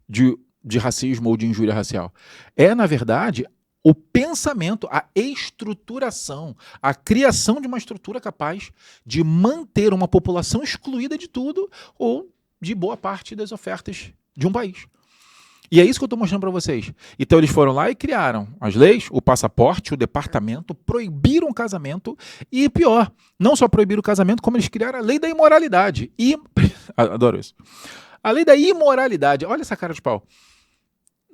A: de racismo ou de injúria racial. É, na verdade, o pensamento, a estruturação, a criação de uma estrutura capaz de manter uma população excluída de tudo ou de boa parte das ofertas de um país. E é isso que eu estou mostrando para vocês. Então eles foram lá e criaram as leis, o passaporte, o departamento, proibiram o casamento e, pior, não só proibiram o casamento, como eles criaram a lei da imoralidade. E adoro isso. A lei da imoralidade. Olha essa cara de pau.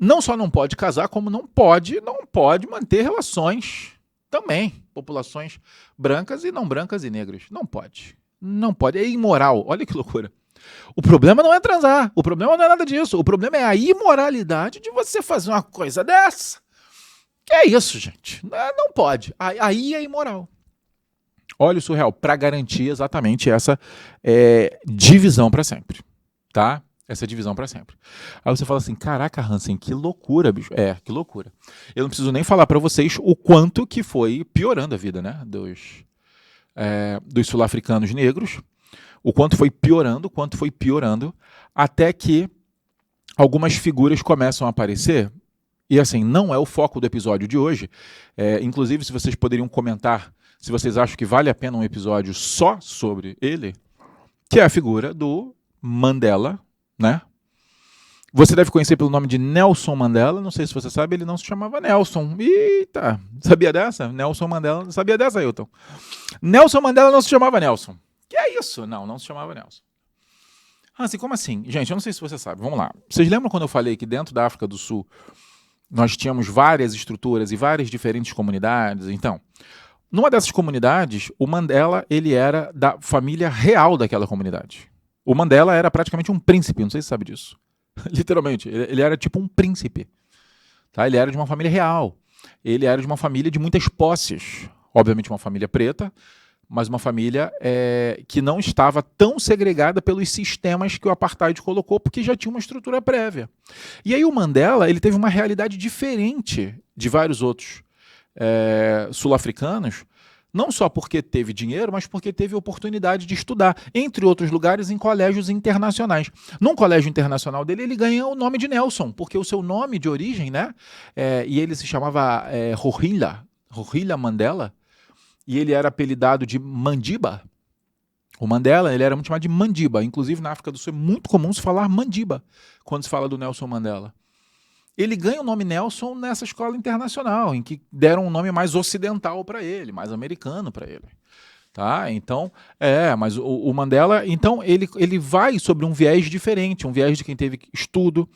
A: Não só não pode casar, como não pode manter relações também. Populações brancas e não brancas e negras. Não pode. Não pode. É imoral. Olha que loucura. O problema não é transar. O problema não é nada disso. O problema é a imoralidade de você fazer uma coisa dessa. Que é isso, gente. Não pode. Aí é imoral. Olha o surreal. Para garantir exatamente essa divisão para sempre. Tá? Essa divisão para sempre. Aí você fala assim, caraca, Hansen, que loucura, bicho. Que loucura. Eu não preciso nem falar para vocês o quanto que foi piorando a vida, né, dos sul-africanos negros, o quanto foi piorando, até que algumas figuras começam a aparecer, e assim, não é o foco do episódio de hoje, inclusive se vocês poderiam comentar se vocês acham que vale a pena um episódio só sobre ele, que é a figura do Mandela, né? Você deve conhecer pelo nome de Nelson Mandela, não sei se você sabe, ele não se chamava Nelson. Eita, sabia dessa? Nelson Mandela, sabia dessa, Ailton? Nelson Mandela não se chamava Nelson. Que é isso? Não se chamava Nelson. Assim, como assim? Gente, eu não sei se você sabe, vamos lá. Vocês lembram quando eu falei que dentro da África do Sul nós tínhamos várias estruturas e várias diferentes comunidades? Então, numa dessas comunidades, o Mandela, ele era da família real daquela comunidade. O Mandela era praticamente um príncipe, não sei se você sabe disso. Literalmente, ele era tipo um príncipe. Tá? Ele era de uma família real. Ele era de uma família de muitas posses. Obviamente uma família preta, mas uma família que não estava tão segregada pelos sistemas que o apartheid colocou, porque já tinha uma estrutura prévia. E aí o Mandela, ele teve uma realidade diferente de vários outros sul-africanos, não só porque teve dinheiro, mas porque teve oportunidade de estudar, entre outros lugares, em colégios internacionais. Num colégio internacional dele, ele ganha o nome de Nelson, porque o seu nome de origem, né? E ele se chamava Rolihlahla Mandela, e ele era apelidado de Mandiba. O Mandela, ele era muito chamado de Mandiba. Inclusive, na África do Sul é muito comum se falar Mandiba, quando se fala do Nelson Mandela. Ele ganha o nome Nelson nessa escola internacional, em que deram um nome mais ocidental para ele, mais americano para ele. Tá? Então, mas o Mandela, então, ele vai sobre um viés diferente, um viés de quem teve estudo.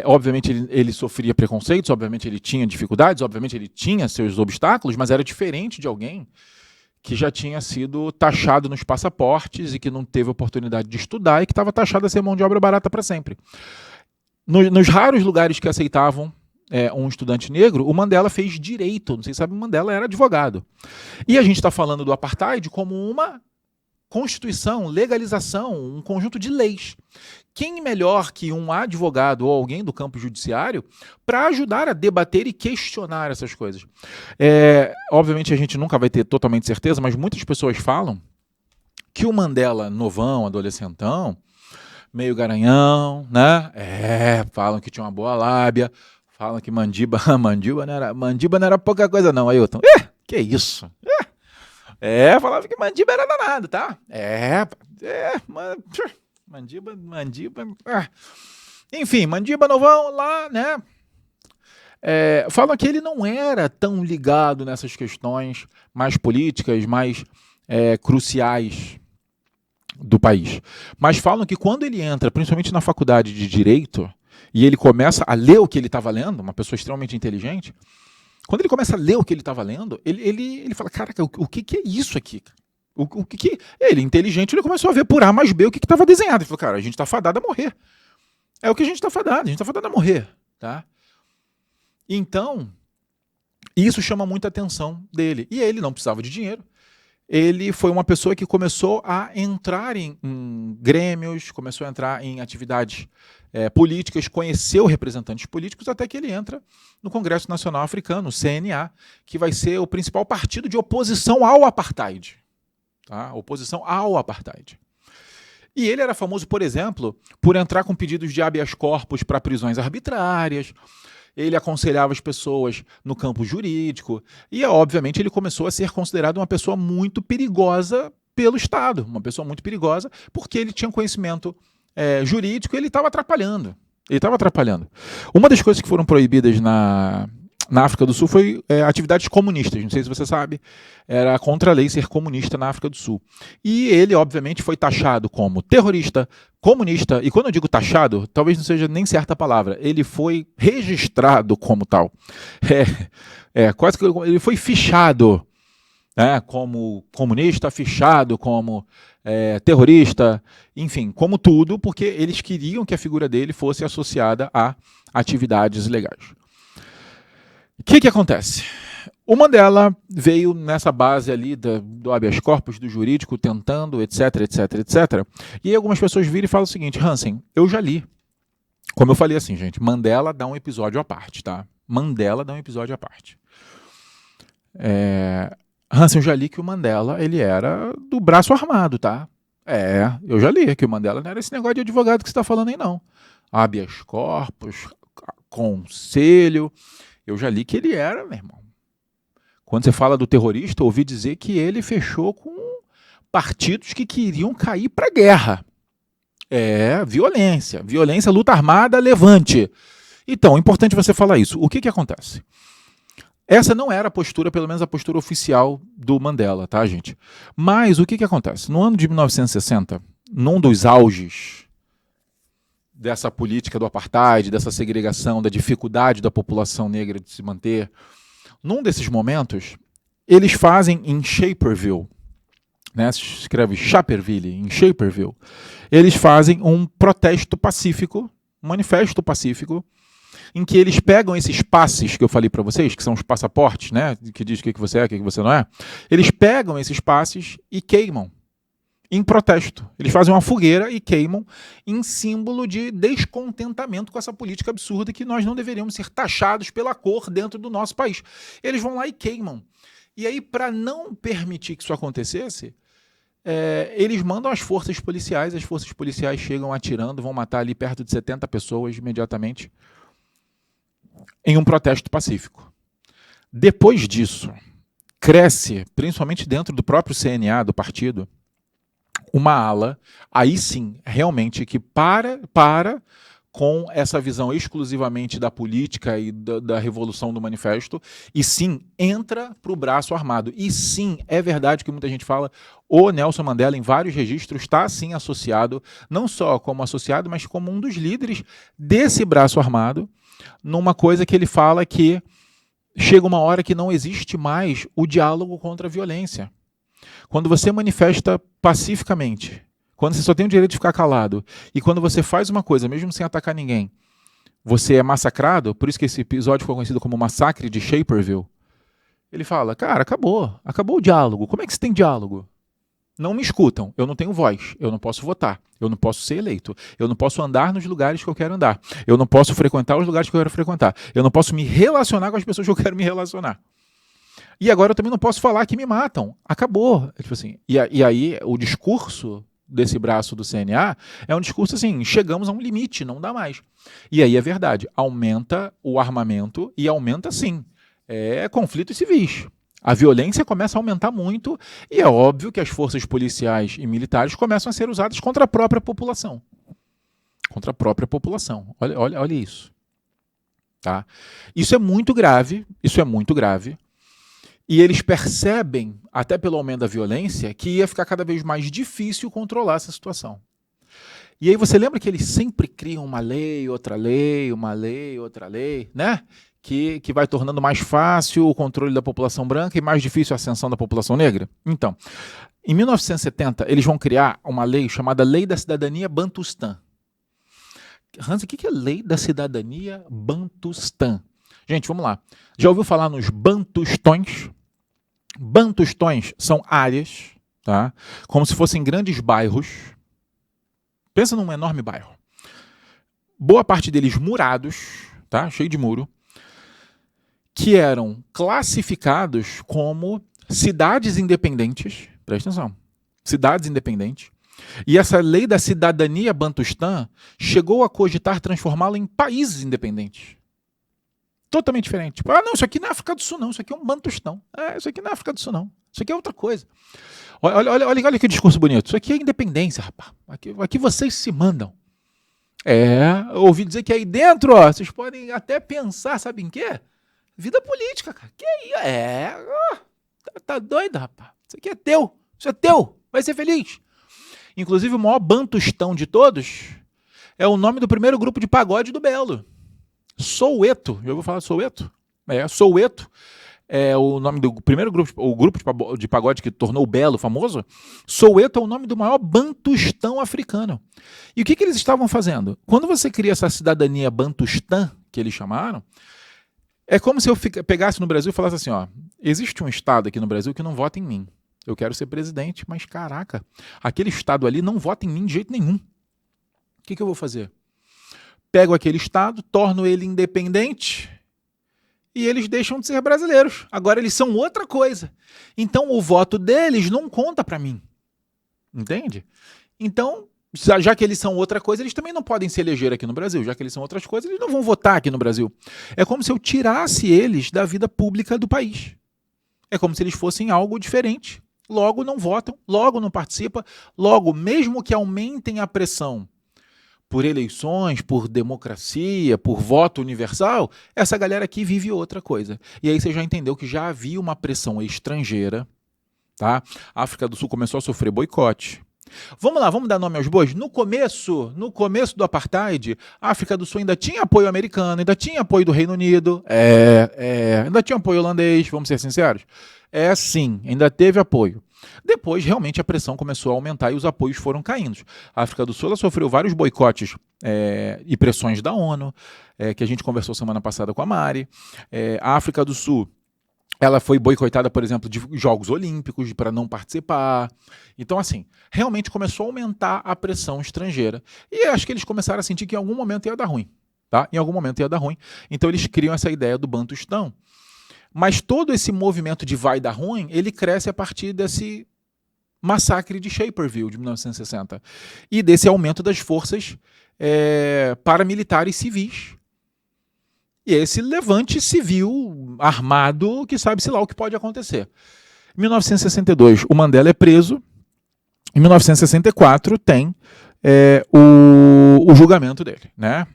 A: Obviamente ele sofria preconceitos, obviamente ele tinha dificuldades, obviamente ele tinha seus obstáculos, mas era diferente de alguém que já tinha sido taxado nos passaportes e que não teve oportunidade de estudar e que estava taxado a ser mão de obra barata para sempre. Nos raros lugares que aceitavam um estudante negro, o Mandela fez direito. Não sei se sabe, o Mandela era advogado. E a gente está falando do apartheid como uma constituição, legalização, um conjunto de leis. Quem melhor que um advogado ou alguém do campo judiciário para ajudar a debater e questionar essas coisas? Obviamente a gente nunca vai ter totalmente certeza, mas muitas pessoas falam que o Mandela novão, adolescentão, meio garanhão, né? Falam que tinha uma boa lábia, falam que Mandiba não era pouca coisa não, Ailton. Que isso? Falava que Mandiba era danado, tá? Mandiba. Enfim, Mandiba novão lá, né? Falam que ele não era tão ligado nessas questões mais políticas, mais cruciais do país. Mas falam que quando ele entra, principalmente na faculdade de Direito, e ele começa a ler o que ele estava lendo, uma pessoa extremamente inteligente, quando ele começa a ler o que ele estava lendo, ele fala, caraca, o que é isso aqui? O que ele, inteligente, ele começou a ver por A mais B o que estava desenhado. Ele falou, cara, a gente está fadado a morrer. É o que a gente está fadado a morrer. Tá? Então, isso chama muita atenção dele. E ele não precisava de dinheiro. Ele foi uma pessoa que começou a entrar em grêmios, começou a entrar em atividades políticas, conheceu representantes políticos, até que ele entra no Congresso Nacional Africano, o CNA, que vai ser o principal partido de oposição ao apartheid. Tá? Oposição ao apartheid. E ele era famoso, por exemplo, por entrar com pedidos de habeas corpus para prisões arbitrárias. Ele aconselhava as pessoas no campo jurídico e, obviamente, ele começou a ser considerado uma pessoa muito perigosa pelo Estado, uma pessoa muito perigosa porque ele tinha conhecimento jurídico e ele estava atrapalhando. Ele estava atrapalhando. Uma das coisas que foram proibidas na África do Sul foi atividades comunistas. Não sei se você sabe, era contra a lei ser comunista na África do Sul. E ele, obviamente, foi taxado como terrorista, comunista, e quando eu digo taxado, talvez não seja nem certa a palavra, ele foi registrado como tal. Quase que ele foi fichado, né, como comunista, fichado como terrorista, enfim, como tudo, porque eles queriam que a figura dele fosse associada a atividades ilegais. O que acontece? O Mandela veio nessa base ali do habeas corpus, do jurídico, tentando, etc, etc, etc. E aí algumas pessoas viram e falam o seguinte: Hansen, eu já li. Como eu falei assim, gente, Mandela dá um episódio à parte, tá? Mandela dá um episódio à parte. Hansen, eu já li que o Mandela, ele era do braço armado, tá? Eu já li que o Mandela não era esse negócio de advogado que você está falando aí, não. Habeas corpus, conselho... Eu já li que ele era, meu irmão. Quando você fala do terrorista, eu ouvi dizer que ele fechou com partidos que queriam cair para a guerra. Violência. Violência, luta armada, levante. Então, é importante você falar isso. O que acontece? Essa não era a postura, pelo menos a postura oficial do Mandela, tá, gente? Mas o que acontece? No ano de 1960, num dos auges dessa política do apartheid, dessa segregação, da dificuldade da população negra de se manter, num desses momentos, eles fazem em Shaperville, né, se escreve Shaperville, em Shaperville, eles fazem um protesto pacífico, um manifesto pacífico, em que eles pegam esses passes que eu falei para vocês, que são os passaportes, né, que diz o que você é, o que você não é, eles pegam esses passes e queimam em protesto. Eles fazem uma fogueira e queimam em símbolo de descontentamento com essa política absurda que nós não deveríamos ser taxados pela cor dentro do nosso país. Eles vão lá e queimam. E aí, para não permitir que isso acontecesse, eles mandam as forças policiais chegam atirando, vão matar ali perto de 70 pessoas imediatamente em um protesto pacífico. Depois disso, cresce, principalmente dentro do próprio CNA, do partido, uma ala, aí sim, realmente, que para com essa visão exclusivamente da política e da revolução do manifesto, e sim, entra para o braço armado. E sim, é verdade que muita gente fala, o Nelson Mandela, em vários registros, está sim associado, não só como associado, mas como um dos líderes desse braço armado, numa coisa que ele fala que chega uma hora que não existe mais o diálogo contra a violência. Quando você manifesta pacificamente, quando você só tem o direito de ficar calado, e quando você faz uma coisa, mesmo sem atacar ninguém, você é massacrado, por isso que esse episódio ficou conhecido como Massacre de Shaperville, ele fala, cara, acabou o diálogo. Como é que você tem diálogo? Não me escutam, eu não tenho voz, eu não posso votar, eu não posso ser eleito, eu não posso andar nos lugares que eu quero andar, eu não posso frequentar os lugares que eu quero frequentar, eu não posso me relacionar com as pessoas que eu quero me relacionar. E agora eu também não posso falar que me matam. Acabou. Tipo assim, e aí o discurso desse braço do CNA é um discurso assim, chegamos a um limite, não dá mais. E aí é verdade, aumenta o armamento e aumenta sim, conflitos civis. A violência começa a aumentar muito e é óbvio que as forças policiais e militares começam a ser usadas contra a própria população. Contra a própria população. Olha isso. Tá? Isso é muito grave, E eles percebem, até pelo aumento da violência, que ia ficar cada vez mais difícil controlar essa situação. E aí você lembra que eles sempre criam uma lei, outra lei, uma lei, outra lei, né? Que vai tornando mais fácil o controle da população branca e mais difícil a ascensão da população negra? Então, em 1970, eles vão criar uma lei chamada Lei da Cidadania Bantustã. Hans, o que é Lei da Cidadania Bantustã? Gente, vamos lá. Já ouviu falar nos Bantustões? Bantustões são áreas, tá? Como se fossem grandes bairros. Pensa num enorme bairro. Boa parte deles murados, tá? Cheio de muro, que eram classificados como cidades independentes. Presta atenção. Cidades independentes. E essa lei da cidadania Bantustã chegou a cogitar transformá-la em países independentes. Totalmente diferente. Tipo, não, isso aqui não é África do Sul, não. Isso aqui é um Bantustão. Isso aqui não é África do Sul, não. Isso aqui é outra coisa. Olha que discurso bonito. Isso aqui é independência, rapaz. Aqui vocês se mandam. Ouvi dizer que aí dentro, ó, vocês podem até pensar, sabe em quê? Vida política, cara. Que aí? Tá doido, rapaz. Isso aqui é teu. Isso é teu. Vai ser feliz. Inclusive, o maior bantustão de todos é o nome do primeiro grupo de pagode do Belo. Soweto. Já ouviu falar de Soweto? Soweto é o nome do primeiro grupo, o grupo de pagode que tornou o Belo famoso. Soweto é o nome do maior bantustão africano. E o que eles estavam fazendo? Quando você cria essa cidadania bantustã, que eles chamaram, é como se eu pegasse no Brasil e falasse assim, ó, existe um estado aqui no Brasil que não vota em mim. Eu quero ser presidente, mas caraca, aquele estado ali não vota em mim de jeito nenhum. O que eu vou fazer? Pego aquele estado, torno ele independente e eles deixam de ser brasileiros. Agora eles são outra coisa. Então o voto deles não conta para mim. Entende? Então, já que eles são outra coisa, eles também não podem se eleger aqui no Brasil. Já que eles são outras coisas, eles não vão votar aqui no Brasil. É como se eu tirasse eles da vida pública do país. É como se eles fossem algo diferente. Logo não votam, logo não participam, logo, mesmo que aumentem a pressão por eleições, por democracia, por voto universal, essa galera aqui vive outra coisa. E aí você já entendeu que já havia uma pressão estrangeira, tá? A África do Sul começou a sofrer boicote. Vamos lá, vamos dar nome aos bois? No começo do apartheid, a África do Sul ainda tinha apoio americano, ainda tinha apoio do Reino Unido, ainda tinha apoio holandês, vamos ser sinceros? Sim, ainda teve apoio. Depois, realmente, a pressão começou a aumentar e os apoios foram caindo. A África do Sul ela sofreu vários boicotes e pressões da ONU, que a gente conversou semana passada com a Mari. A África do Sul ela foi boicotada, por exemplo, de Jogos Olímpicos para não participar. Então, assim, realmente começou a aumentar a pressão estrangeira. E acho que eles começaram a sentir que em algum momento ia dar ruim. Tá? Em algum momento ia dar ruim. Então, eles criam essa ideia do Bantustão. Mas todo esse movimento de vai dar ruim, ele cresce a partir desse massacre de Shaperville, de 1960. E desse aumento das forças paramilitares civis. E esse levante civil armado que sabe-se lá o que pode acontecer. Em 1962, o Mandela é preso. Em 1964, tem o julgamento dele. Né?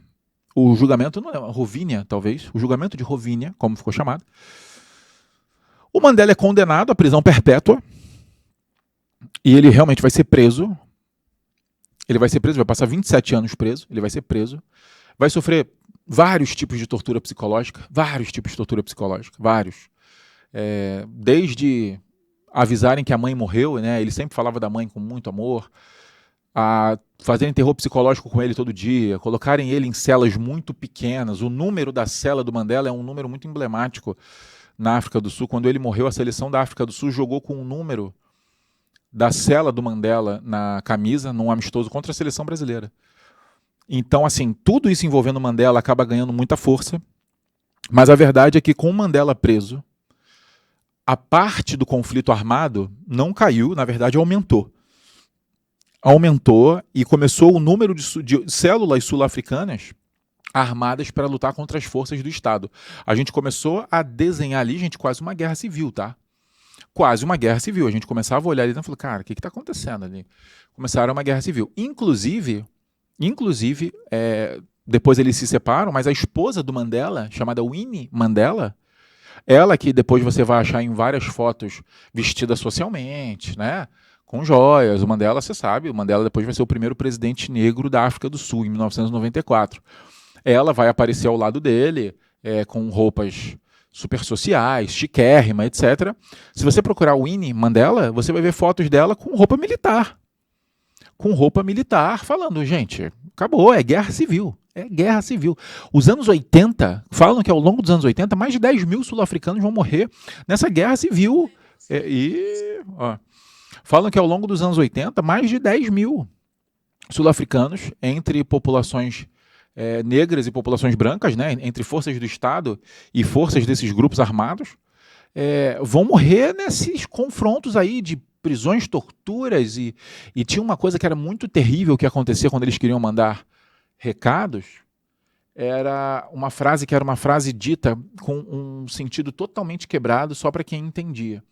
A: O julgamento, não é Rovinha, talvez. O julgamento de Rovinha, como ficou chamado. O Mandela é condenado à prisão perpétua. E ele realmente vai ser preso. Ele vai ser preso, vai passar 27 anos preso. Ele vai ser preso. Vai sofrer vários tipos de tortura psicológica, vários. Desde avisarem que a mãe morreu, né? Ele sempre falava da mãe com muito amor, a fazerem terror psicológico com ele todo dia, colocarem ele em celas muito pequenas. O número da cela do Mandela é um número muito emblemático na África do Sul. Quando ele morreu, a seleção da África do Sul jogou com o número da cela do Mandela na camisa, num amistoso contra a seleção brasileira. Então, assim, tudo isso envolvendo o Mandela acaba ganhando muita força, mas a verdade é que com o Mandela preso, a parte do conflito armado não caiu, na verdade aumentou. Aumentou e começou o número de células sul-africanas armadas para lutar contra as forças do Estado. A gente começou a desenhar ali, gente, quase uma guerra civil, tá? Quase uma guerra civil. A gente começava a olhar ali e falou, cara, o que está acontecendo ali? Começaram uma guerra civil. Inclusive, depois eles se separam, mas a esposa do Mandela, chamada Winnie Mandela, ela que depois você vai achar em várias fotos vestida socialmente, né? Com joias. O Mandela, você sabe, o Mandela depois vai ser o primeiro presidente negro da África do Sul, em 1994. Ela vai aparecer ao lado dele com roupas super sociais, chiquérrima, etc. Se você procurar Winnie Mandela, você vai ver fotos dela com roupa militar. Falando, gente, acabou, é guerra civil. É guerra civil. Os anos 80, falam que ao longo dos anos 80, mais de 10 mil sul-africanos vão morrer nessa guerra civil. Falam que ao longo dos anos 80, mais de 10 mil sul-africanos, entre populações negras e populações brancas, né, entre forças do Estado e forças desses grupos armados, vão morrer nesses confrontos aí de prisões, torturas, e tinha uma coisa que era muito terrível que acontecia quando eles queriam mandar recados, era uma frase que era uma frase dita com um sentido totalmente quebrado só para quem entendia.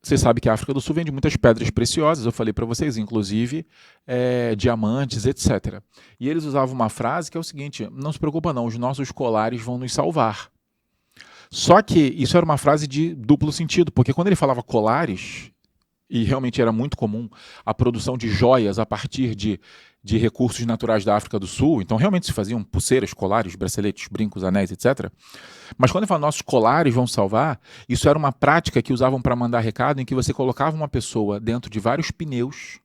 A: Você sabe que a África do Sul vende muitas pedras preciosas, eu falei para vocês, inclusive diamantes, etc. E eles usavam uma frase que é o seguinte: não se preocupa não, os nossos colares vão nos salvar. Só que isso era uma frase de duplo sentido, porque quando ele falava colares, e realmente era muito comum a produção de joias a partir de recursos naturais da África do Sul, então realmente se faziam pulseiras, colares, braceletes, brincos, anéis, etc. Mas quando ele fala nossos colares vão salvar, isso era uma prática que usavam para mandar recado, em que você colocava uma pessoa dentro de vários pneus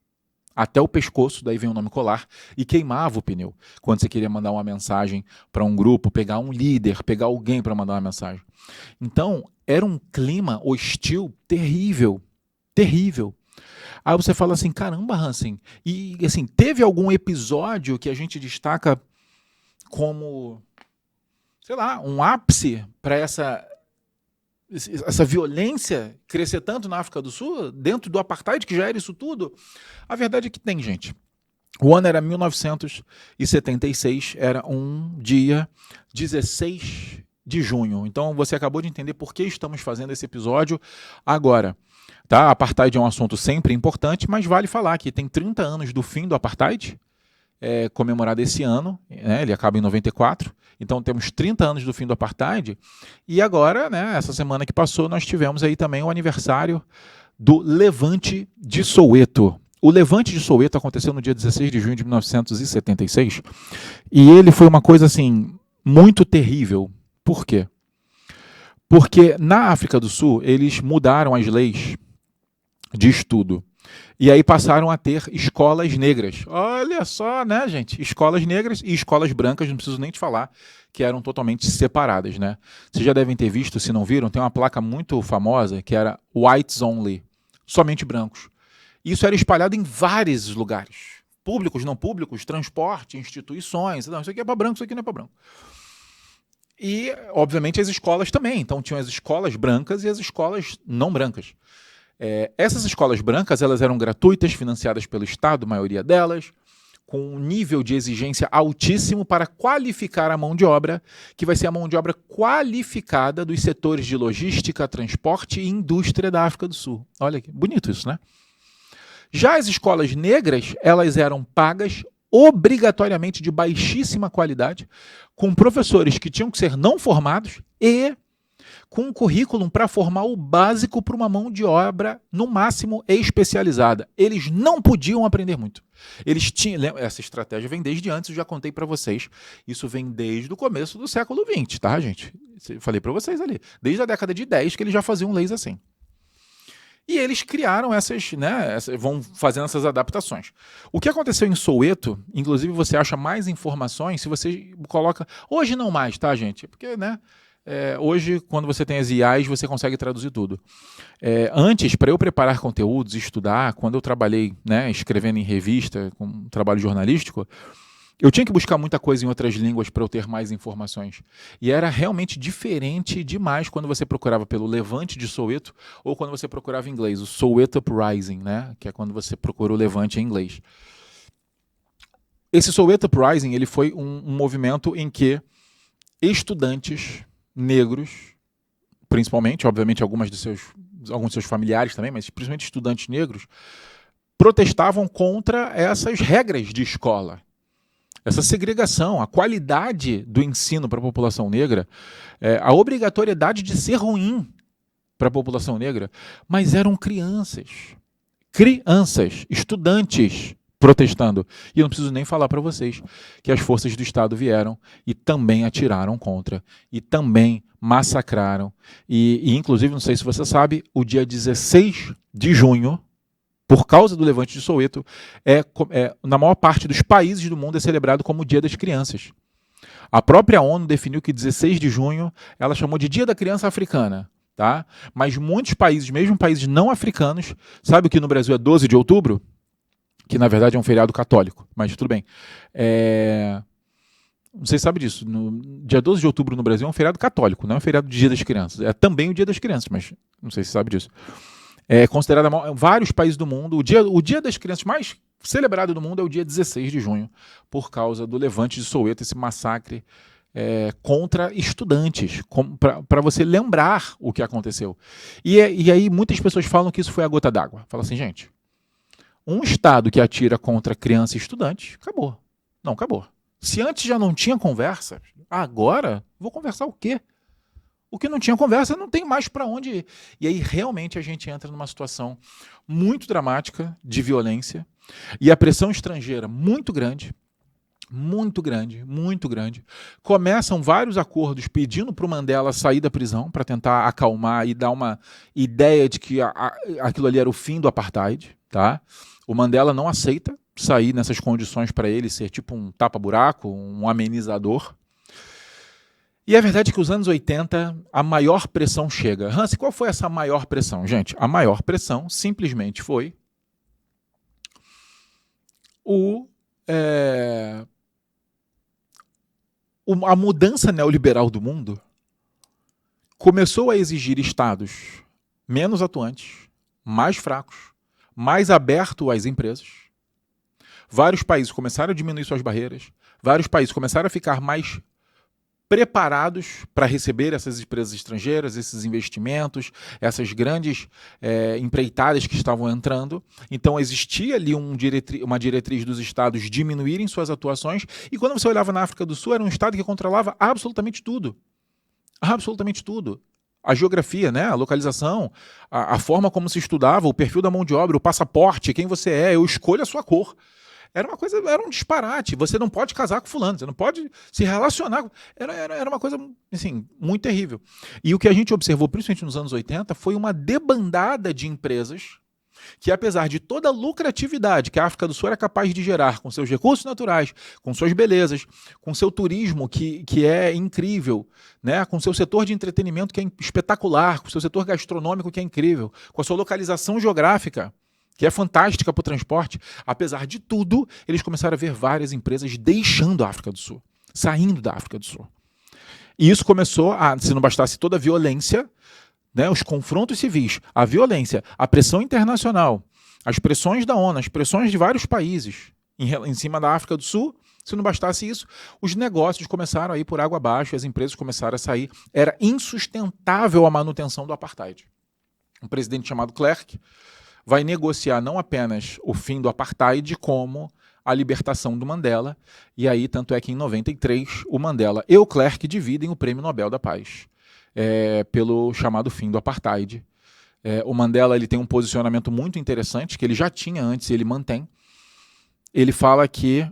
A: até o pescoço, daí vem o nome colar, e queimava o pneu quando você queria mandar uma mensagem para um grupo, pegar um líder, pegar alguém para mandar uma mensagem. Então, era um clima hostil terrível, terrível. Aí você fala assim, caramba, Hansen, e assim, teve algum episódio que a gente destaca como, sei lá, um ápice para essa violência crescer tanto na África do Sul, dentro do apartheid, que já era isso tudo? A verdade é que tem, gente. O ano era 1976, era um dia 16 de junho. Então você acabou de entender por que estamos fazendo esse episódio agora. Tá? Apartheid é um assunto sempre importante, mas vale falar que tem 30 anos do fim do apartheid, comemorado esse ano, né? Ele acaba em 94, então temos 30 anos do fim do apartheid, e agora, né, essa semana que passou, nós tivemos aí também o aniversário do Levante de Soweto. O Levante de Soweto aconteceu no dia 16 de junho de 1976, e ele foi uma coisa assim, muito terrível. Por quê? Porque na África do Sul, eles mudaram as leis de estudo. E aí passaram a ter escolas negras. Olha só, né, gente? Escolas negras e escolas brancas, não preciso nem te falar, que eram totalmente separadas, né? Vocês já devem ter visto, se não viram, tem uma placa muito famosa que era Whites Only, somente brancos. Isso era espalhado em vários lugares. Públicos, não públicos, transporte, instituições. Não, isso aqui é para branco, isso aqui não é para branco. E, obviamente, as escolas também. Então, tinham as escolas brancas e as escolas não brancas. Essas escolas brancas, elas eram gratuitas, financiadas pelo Estado, a maioria delas, com um nível de exigência altíssimo para qualificar a mão de obra, que vai ser a mão de obra qualificada dos setores de logística, transporte e indústria da África do Sul. Olha que bonito isso, né? Já as escolas negras, elas eram pagas obrigatoriamente de baixíssima qualidade, com professores que tinham que ser não formados e com um currículo para formar o básico para uma mão de obra, no máximo, especializada. Eles não podiam aprender muito. Eles tinham, essa estratégia vem desde antes, eu já contei para vocês. Isso vem desde o começo do século XX, tá, gente? Falei para vocês ali. Desde a década de 10 que eles já faziam leis assim. E eles criaram essas, né, vão fazendo essas adaptações. O que aconteceu em Soweto, inclusive você acha mais informações se você coloca... Hoje não mais, tá, gente? Porque, né... hoje, quando você tem as IAs, você consegue traduzir tudo. Antes, para eu preparar conteúdos, estudar, quando eu trabalhei, né, escrevendo em revista, com um trabalho jornalístico, eu tinha que buscar muita coisa em outras línguas para eu ter mais informações. E era realmente diferente demais quando você procurava pelo Levante de Soweto ou quando você procurava em inglês, o Soweto Uprising, né, que é quando você procura o Levante em inglês. Esse Soweto Uprising, ele foi um movimento em que estudantes negros, principalmente, obviamente alguns de seus familiares também, mas principalmente estudantes negros, protestavam contra essas regras de escola, essa segregação, a qualidade do ensino para a população negra, a obrigatoriedade de ser ruim para a população negra, mas eram crianças, estudantes, protestando. E eu não preciso nem falar para vocês que as forças do Estado vieram e também atiraram contra, e também massacraram. E inclusive, não sei se você sabe, o dia 16 de junho, por causa do Levante de Soweto, na maior parte dos países do mundo é celebrado como o Dia das Crianças. A própria ONU definiu que 16 de junho ela chamou de Dia da Criança Africana. Tá? Mas muitos países, mesmo países não africanos, sabe o que no Brasil é 12 de outubro? Que na verdade é um feriado católico, mas tudo bem. Não sei se sabe disso, no dia 12 de outubro no Brasil é um feriado católico, não é um feriado do Dia das Crianças. É também o Dia das Crianças, mas não sei se você sabe disso. É considerado em vários países do mundo, o dia das Crianças mais celebrado do mundo é o dia 16 de junho, por causa do Levante de Soweto, esse massacre contra estudantes, para você lembrar o que aconteceu. E aí muitas pessoas falam que isso foi a gota d'água. Falam assim, gente, um Estado que atira contra criança e estudante, acabou. Não, acabou. Se antes já não tinha conversa, agora vou conversar o quê? O que não tinha conversa não tem mais para onde ir. E aí realmente a gente entra numa situação muito dramática de violência e a pressão estrangeira muito grande, muito grande, muito grande. Começam vários acordos pedindo para o Mandela sair da prisão para tentar acalmar e dar uma ideia de que aquilo ali era o fim do apartheid. Tá? O Mandela não aceita sair nessas condições para ele ser tipo um tapa-buraco, um amenizador. E a verdade é que os anos 80, a maior pressão chega. Hansi, qual foi essa maior pressão? Gente, a maior pressão simplesmente foi a mudança neoliberal do mundo começou a exigir estados menos atuantes, mais fracos, mais abertos às empresas. Vários países começaram a diminuir suas barreiras, vários países começaram a ficar mais preparados para receber essas empresas estrangeiras, esses investimentos, essas grandes empreitadas que estavam entrando. Então existia ali uma diretriz dos estados diminuírem suas atuações, e quando você olhava na África do Sul, era um estado que controlava absolutamente tudo. Absolutamente tudo. A geografia, né? A localização, a forma como se estudava, o perfil da mão de obra, o passaporte, quem você é, eu escolho a sua cor. Era um disparate. Você não pode casar com fulano, você não pode se relacionar. Era uma coisa, assim, muito terrível. E o que a gente observou, principalmente nos anos 80, foi uma debandada de empresas que, apesar de toda a lucratividade que a África do Sul era capaz de gerar com seus recursos naturais, com suas belezas, com seu turismo, que é incrível, né? Com seu setor de entretenimento, que é espetacular, com seu setor gastronômico, que é incrível, com a sua localização geográfica, que é fantástica para o transporte, apesar de tudo, eles começaram a ver várias empresas deixando a África do Sul, saindo da África do Sul. E isso começou a, se não bastasse toda a violência, né, os confrontos civis, a violência, a pressão internacional, as pressões da ONU, as pressões de vários países em cima da África do Sul, se não bastasse isso, os negócios começaram a ir por água abaixo, as empresas começaram a sair. Era insustentável a manutenção do apartheid. Um presidente chamado Klerk vai negociar não apenas o fim do apartheid, como a libertação do Mandela. E aí, tanto é que em 93, o Mandela e o Klerk dividem o Prêmio Nobel da Paz, pelo chamado fim do apartheid. O Mandela ele tem um posicionamento muito interessante, que ele já tinha antes e ele mantém. Ele fala que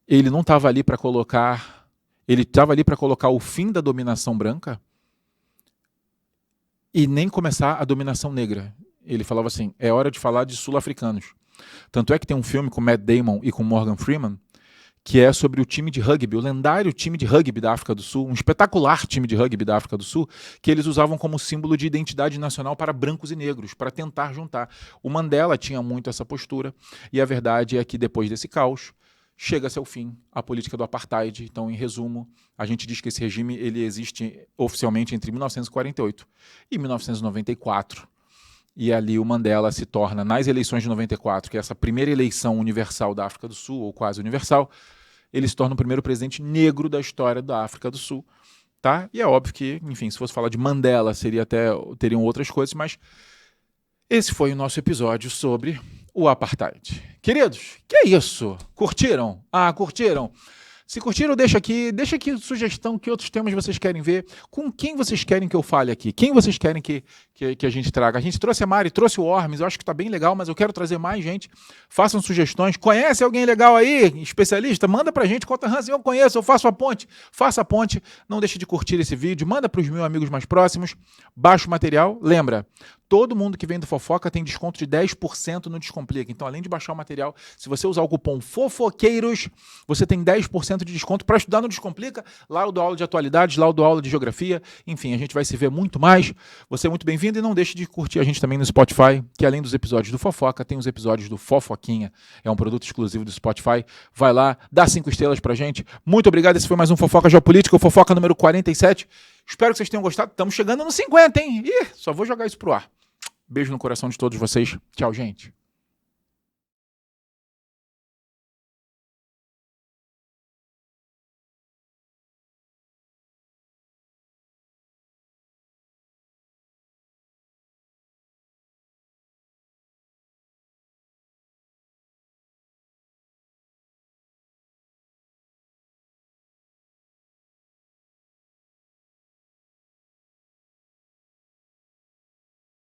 A: ele não estava ali para colocar... Ele estava ali para colocar o fim da dominação branca e nem começar a dominação negra. Ele falava assim, é hora de falar de sul-africanos. Tanto é que tem um filme com Matt Damon e com Morgan Freeman, que é sobre o time de rugby, o lendário time de rugby da África do Sul, um espetacular time de rugby da África do Sul, que eles usavam como símbolo de identidade nacional para brancos e negros, para tentar juntar. O Mandela tinha muito essa postura, e a verdade é que depois desse caos, chega-se ao fim a política do apartheid. Então, em resumo, a gente diz que esse regime ele existe oficialmente entre 1948 e 1994. E ali o Mandela se torna, nas eleições de 94, que é essa primeira eleição universal da África do Sul, ou quase universal, ele se torna o primeiro presidente negro da história da África do Sul. Tá? E é óbvio que, enfim, se fosse falar de Mandela, teriam outras coisas, mas esse foi o nosso episódio sobre o apartheid. Queridos, que é isso? Curtiram? Curtiram? Se curtiram, deixa aqui sugestão, que outros temas vocês querem ver, com quem vocês querem que eu fale aqui, quem vocês querem que a gente traga. A gente trouxe a Mari, trouxe o Ormes, eu acho que está bem legal, mas eu quero trazer mais gente. Façam sugestões. Conhece alguém legal aí, especialista? Manda pra gente, conta, Hansi, eu conheço, eu faço a ponte. Faça a ponte, não deixe de curtir esse vídeo, manda para os meus amigos mais próximos, baixa o material. Lembra, todo mundo que vem do Fofoca tem desconto de 10% no Descomplica. Então, além de baixar o material, se você usar o cupom FOFOQUEIROS, você tem 10% de desconto para estudar no Descomplica. Lá eu dou aula de atualidades, lá eu dou aula de geografia. Enfim, a gente vai se ver muito mais. Você é muito bem-vindo e não deixe de curtir a gente também no Spotify, que além dos episódios do Fofoca, tem os episódios do Fofoquinha. É um produto exclusivo do Spotify. Vai lá, dá 5 estrelas pra gente. Muito obrigado. Esse foi mais um Fofoca Geopolítica, o Fofoca número 47. Espero que vocês tenham gostado. Estamos chegando no 50, hein? Ih, só vou jogar isso pro ar. Beijo no coração de todos vocês. Tchau, gente.